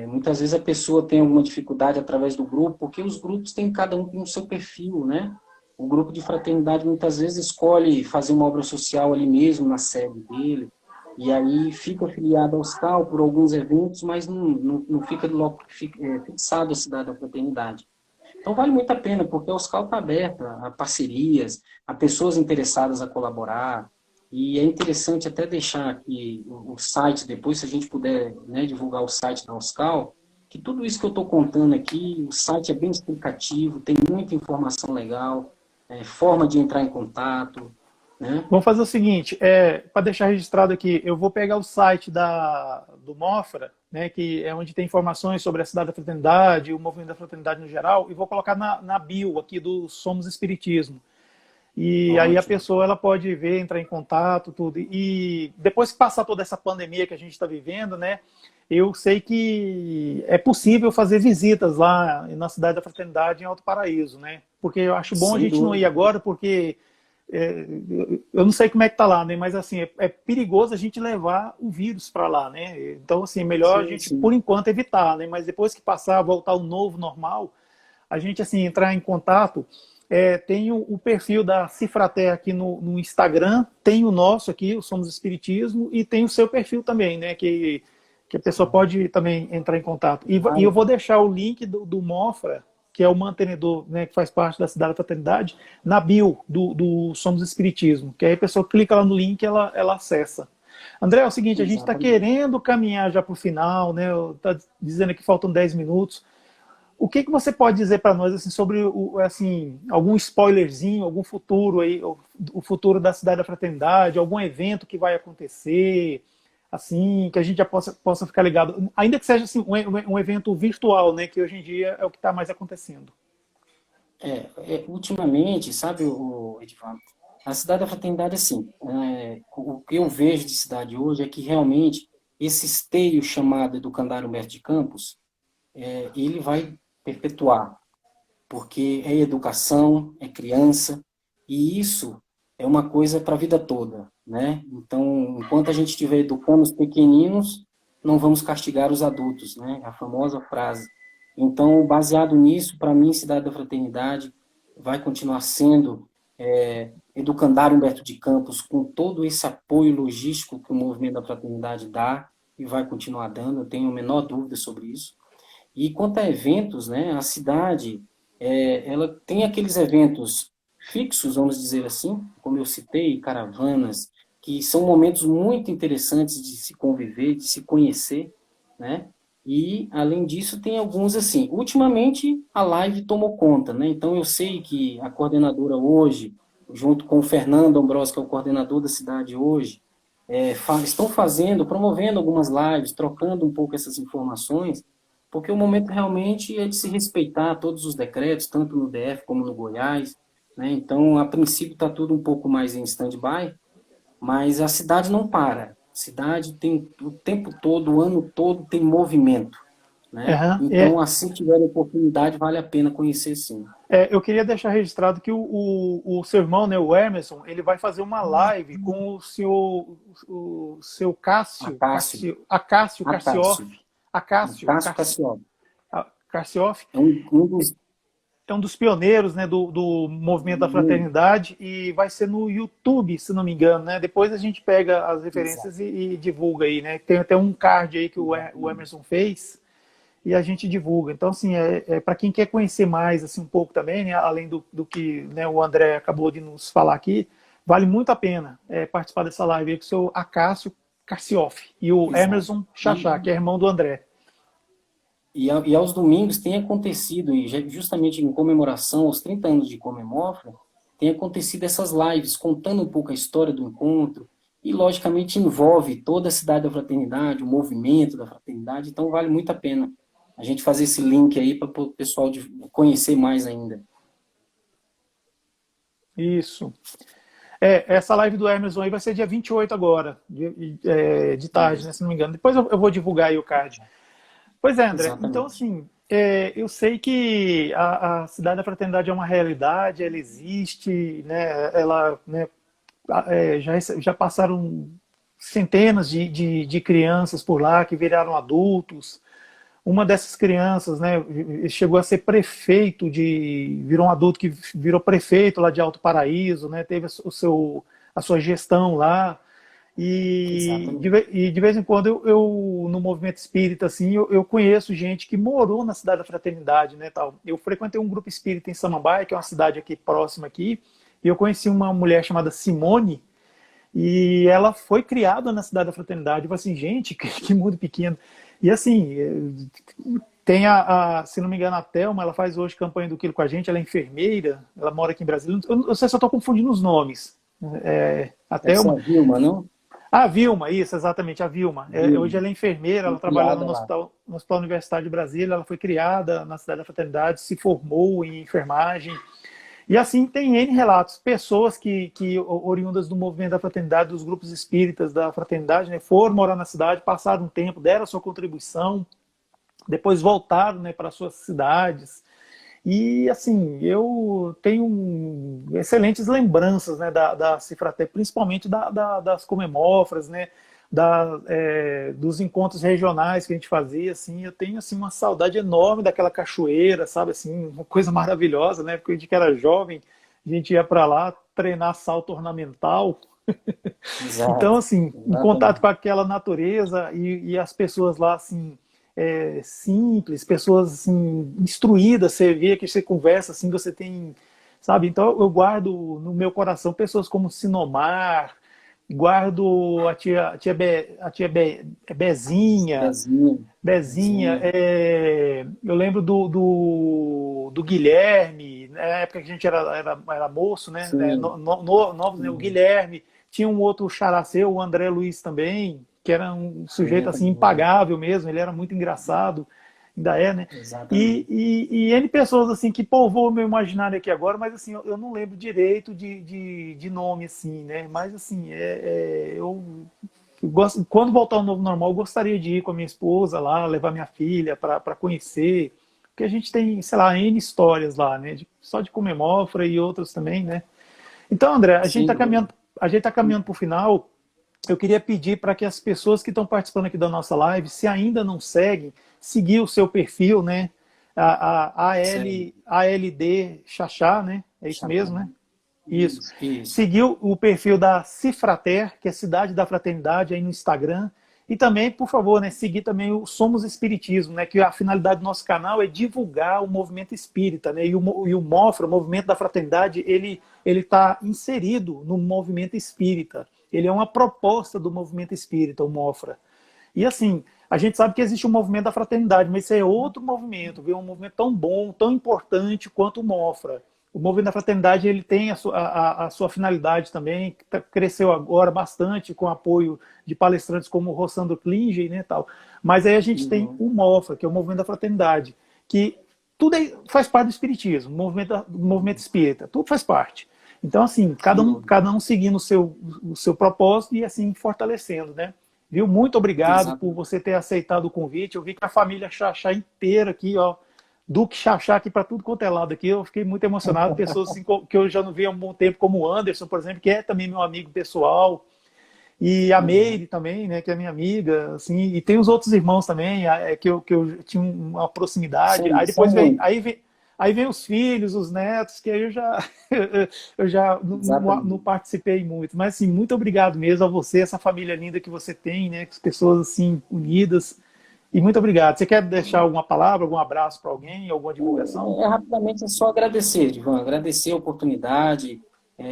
B: Muitas vezes a pessoa tem alguma dificuldade através do grupo, porque os grupos têm cada um tem o seu perfil, né? O grupo de fraternidade muitas vezes escolhe fazer uma obra social ali mesmo, na sede dele, e aí fica afiliado ao SCAL por alguns eventos, mas não fica, fixado a cidade da fraternidade. Então vale muito a pena, porque a USCAL está aberta a parcerias, a pessoas interessadas a colaborar, e é interessante até deixar aqui o site, depois se a gente puder, né, divulgar o site da USCAL, que tudo isso que eu estou contando aqui, o site é bem explicativo, tem muita informação legal, forma de entrar em contato, né?
A: Vamos fazer o seguinte, para deixar registrado aqui, eu vou pegar o site do Mofra, né, que é onde tem informações sobre a Cidade da Fraternidade, o movimento da fraternidade no geral, e vou colocar na bio aqui do Somos Espiritismo. E aí a
B: Ótimo.
A: pessoa ela pode ver, entrar em contato, tudo. E depois que passar toda essa pandemia que a gente está vivendo, né, eu sei que é possível fazer visitas lá na Cidade da Fraternidade, em Alto Paraíso, né? Porque eu acho bom a
B: Sem
A: gente não ir
B: dúvida.
A: agora, porque é, eu não sei como é que tá lá, né? Mas assim, é perigoso a gente levar o vírus para lá, né? Então, assim, é melhor a
B: Sim,
A: gente, por
B: sim.
A: enquanto, evitar, né? Mas depois que passar, voltar ao novo normal, a gente, assim, entrar em contato. Tem o perfil da Cifrater aqui no Instagram, tem o nosso aqui, o Somos Espiritismo, e tem o seu perfil também, né? Que a pessoa pode também entrar em contato. E eu
B: Vale.
A: vou deixar o link do Mofra, que é o mantenedor, né, que faz parte da Cidade da Fraternidade, na bio do Somos Espiritismo, que aí a pessoa clica lá no link e ela acessa. André, é o seguinte, a gente está
B: Exatamente.
A: querendo caminhar já para o final, né? Está dizendo que faltam 10 minutos. O que você pode dizer para nós assim, sobre assim, algum spoilerzinho, algum futuro aí, o futuro da Cidade da Fraternidade, algum evento que vai acontecer, assim, que a gente já possa ficar ligado, ainda que seja assim, um evento virtual, né, que hoje em dia é o que está mais acontecendo.
B: Ultimamente, sabe, Edivaldo, a cidade da fraternidade, assim, o que eu vejo de cidade hoje é que realmente esse esteio chamado Educandário Mestre de Campos, ele vai perpetuar, porque é educação, é criança, e isso é uma coisa para a vida toda, né? Então, enquanto a gente estiver educando os pequeninos, não vamos castigar os adultos, né? A famosa frase. Então, baseado nisso, para mim, Cidade da Fraternidade vai continuar sendo Educandário Humberto de Campos, com todo esse apoio logístico que o movimento da fraternidade dá e vai continuar dando, eu tenho a menor dúvida sobre isso. E quanto a eventos, né, a cidade, ela tem aqueles eventos fixos, vamos dizer assim, como eu citei, caravanas, que são momentos muito interessantes de se conviver, de se conhecer, né? E, além disso, tem alguns assim. Ultimamente, a live tomou conta, né? Então, eu sei que a coordenadora hoje, junto com o Fernando Ambrosio, que é o coordenador da cidade hoje, estão fazendo, promovendo algumas lives, trocando um pouco essas informações, porque o momento realmente é de se respeitar todos os decretos, tanto no DF como no Goiás, né? Então, a princípio, está tudo um pouco mais em stand-by, mas a cidade não para. A cidade tem o tempo todo, o ano todo, tem movimento, né?
A: Aham.
B: Então, assim que tiver oportunidade, vale a pena conhecer, sim.
A: Eu queria deixar registrado que o seu irmão, né, o Emerson, ele vai fazer uma live com o seu Cássio,
B: Acácio,
A: Acácio Carcioff,
B: Acácio,
A: Acácio,
B: Acácio Cassiano.
A: Carcioff,
B: É um dos...
A: é um dos pioneiros, né, do movimento da fraternidade e vai ser no YouTube, se não me engano, né? Depois a gente pega as
B: Exato.
A: referências e divulga aí, né? Tem até um card aí que o Emerson fez e a gente divulga. Então, assim, para quem quer conhecer mais, assim, um pouco também, né, além do que, né, o André acabou de nos falar aqui, vale muito a pena participar dessa live aí com o seu Acácio Carcioff e o
B: Exato.
A: Emerson Chachá, que é irmão do André.
B: E aos domingos tem acontecido, e justamente em comemoração aos 30 anos de Comemofra, tem acontecido essas lives, contando um pouco a história do encontro, e logicamente envolve toda a cidade da fraternidade, o movimento da fraternidade, então vale muito a pena a gente fazer esse link aí para o pessoal conhecer mais ainda.
A: Isso. Essa live do Emerson aí vai ser dia 28 agora, de tarde, né, se não me engano. Depois eu vou divulgar aí o card. Pois é, André. Então,
B: Exatamente.
A: assim, eu sei que a Cidade da Fraternidade é uma realidade, ela existe, né, ela, né, já passaram centenas de crianças por lá que viraram adultos. Uma dessas crianças, né, chegou a ser virou um adulto que virou prefeito lá de Alto Paraíso, né, teve a sua gestão lá.
B: Exatamente.
A: E de vez em quando no movimento espírita, assim, eu conheço gente que morou na cidade da Fraternidade, né, tal. Eu frequentei um grupo espírita em Samambaia, que é uma cidade aqui próxima aqui, e eu conheci uma mulher chamada Simone, e ela foi criada na cidade da Fraternidade. Eu falei assim, gente, que mundo pequeno. E assim, tem se não me engano, a Thelma, ela faz hoje campanha do Quilo com a gente, ela é enfermeira, ela mora aqui em Brasília. Eu sei se eu estou confundindo os nomes. A
B: Deve ser
A: Thelma.
B: a Vilma, não?
A: A Vilma, isso, exatamente, a Vilma. Hoje
B: Vilma.
A: ela é enfermeira,
B: Foi
A: ela trabalha
B: criada lá.
A: no Hospital Universitário de Brasília, ela foi criada na cidade da Fraternidade, se formou em enfermagem. E assim tem N relatos, pessoas que oriundas do movimento da fraternidade, dos grupos espíritas da fraternidade, né, foram morar na cidade, passaram um tempo, deram a sua contribuição, depois voltaram, né, para suas cidades. E assim, eu tenho excelentes lembranças, né, da Cifraté, principalmente das comemofras, né, dos encontros regionais que a gente fazia, assim, eu tenho assim uma saudade enorme daquela cachoeira, sabe, assim, uma coisa maravilhosa, né, porque a gente que era jovem, a gente ia para lá treinar salto ornamental. Então,
B: Exato.
A: assim, em contato
B: Exatamente.
A: com aquela natureza e as pessoas lá, assim, simples, pessoas, assim, instruídas, você vê que você conversa, assim, você tem, sabe? Então, eu guardo no meu coração pessoas como Sinomar, guardo a tia Bezinha,
B: Bezinha.
A: Bezinha,
B: Bezinha.
A: eu lembro do Guilherme, na época que a gente era moço, né?
B: Sim.
A: Novos, né? O
B: Sim.
A: Guilherme, tinha um outro xará seu, o André Luiz também, que era um sujeito
B: Lembra,
A: assim
B: lembra.
A: impagável mesmo, ele era muito engraçado, ainda é, né?
B: Exatamente.
A: E N pessoas assim que povoam o meu imaginário aqui agora, mas assim, eu não lembro direito de nome, assim, né? Mas assim, quando voltar ao novo normal, eu gostaria de ir com a minha esposa lá, levar minha filha para conhecer, porque a gente tem, sei lá, N histórias lá, né? Só de Comemofra e outras também, né? Então, André, a gente
B: Sem
A: está
B: dúvida.
A: caminhando para o final. Eu queria pedir para que as pessoas que estão participando aqui da nossa live, se ainda não seguem, seguir o seu perfil, né?
B: Sério.
A: ALD Xaxá, né? É isso mesmo, né?
B: Chapéu.
A: Isso.
B: Isso.
A: Seguiu o perfil da Cifrater, que é Cidade da Fraternidade, aí no Instagram. E também, por favor, né, seguir também o Somos Espiritismo, né, que a finalidade do nosso canal é divulgar o movimento espírita, né, e o MOFRA, o Movimento da Fraternidade, ele está inserido no movimento espírita. Ele é uma proposta do movimento espírita, o MOFRA. E assim, a gente sabe que existe um movimento da fraternidade, mas isso é outro movimento, viu? Um movimento tão bom, tão importante quanto o MOFRA. O movimento da fraternidade ele tem a sua finalidade também, que cresceu agora bastante com o apoio de palestrantes como o Rossandro Klinger, né, tal. Mas aí a gente tem
B: Uhum.
A: o MOFRA, que é o movimento da fraternidade, que tudo faz parte do espiritismo, do movimento espírita, tudo faz parte. Então, assim, cada
B: Sem
A: um,
B: dúvida.
A: cada um seguindo o seu propósito e assim fortalecendo, né? Viu? Muito obrigado por
B: Exatamente.
A: você ter aceitado o convite. Eu vi que a família Xaxá inteira aqui, ó, Duque Xaxá aqui para tudo quanto é lado aqui. Eu fiquei muito emocionado. Pessoas assim, que eu já não vi há um bom tempo, como o Anderson, por exemplo, que é também meu amigo pessoal. E a
B: Uhum.
A: Meire também, né, que é minha amiga, assim, e tem os outros irmãos também, que eu tinha uma proximidade. Aí
B: São
A: depois vem,
B: muitos.
A: aí vem os filhos, os netos, que aí eu já, eu já não
B: Exatamente.
A: participei muito. Mas assim, muito obrigado mesmo a você, essa família linda que você tem, né, as pessoas assim unidas. E muito obrigado. Você quer deixar alguma palavra, algum abraço para alguém, alguma divulgação?
B: Rapidamente, é só agradecer, Ivan, agradecer a oportunidade.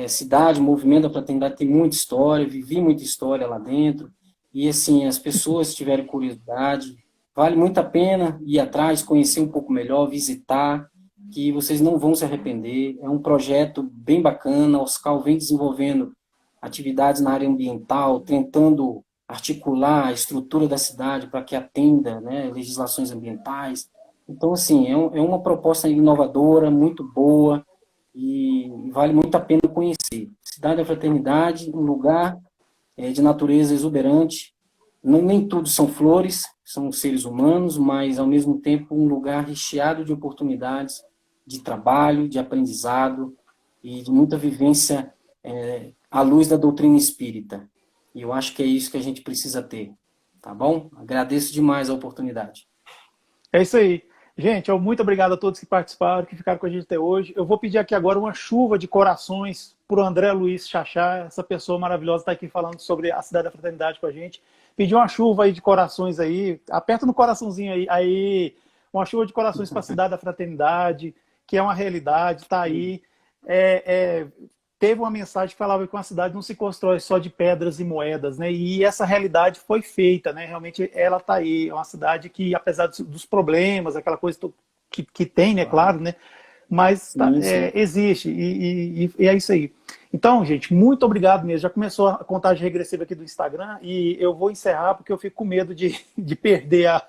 B: Cidade, movimento da fraternidade tem muita história, vivi muita história lá dentro. E, assim, as pessoas tiverem curiosidade, vale muito a pena ir atrás, conhecer um pouco melhor, visitar, que vocês não vão se arrepender. É um projeto bem bacana. A Oscar vem desenvolvendo atividades na área ambiental, tentando articular a estrutura da cidade para que atenda, né, legislações ambientais. Então, assim, é uma proposta inovadora, muito boa, e vale muito a pena conhecer. Cidade da Fraternidade, um lugar de natureza exuberante. Não, nem tudo são flores, são seres humanos, mas, ao mesmo tempo, um lugar recheado de oportunidades de trabalho, de aprendizado e de muita vivência à luz da doutrina espírita. E eu acho que é isso que a gente precisa ter, tá bom? Agradeço demais a oportunidade.
A: É isso aí. Gente, muito obrigado a todos que participaram, que ficaram com a gente até hoje. Eu vou pedir aqui agora uma chuva de corações para o André Luiz Chachá, essa pessoa maravilhosa está aqui falando sobre a Cidade da Fraternidade com a gente. Pedir uma chuva aí de corações aí, aperta no coraçãozinho aí, uma chuva de corações para a Cidade da Fraternidade, que é uma realidade, está aí. É, é, teve uma mensagem que falava que uma cidade não se constrói só de pedras e moedas, né? E essa realidade foi feita, né? Realmente ela está aí. É uma cidade que, apesar dos problemas, aquela coisa que tem, né?
B: Claro.
A: Claro, né? Mas
B: Sim, sim.
A: existe e é isso aí. Então, gente, muito obrigado mesmo. Já começou a contagem regressiva aqui do Instagram e eu vou encerrar porque eu fico com medo de perder
B: Tá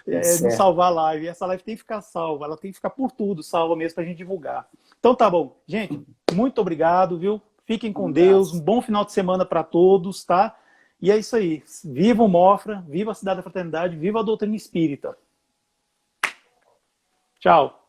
A: não
B: certo.
A: salvar a live. Essa live tem que ficar salva, ela tem que ficar por tudo salva mesmo para a gente divulgar. Então tá bom. Gente, muito obrigado, viu? Fiquem
B: Um
A: com Deus, um
B: abraço.
A: bom final de semana para todos, tá? E é isso aí. Viva o Mofra, viva a Cidade da Fraternidade, viva a doutrina espírita. Tchau.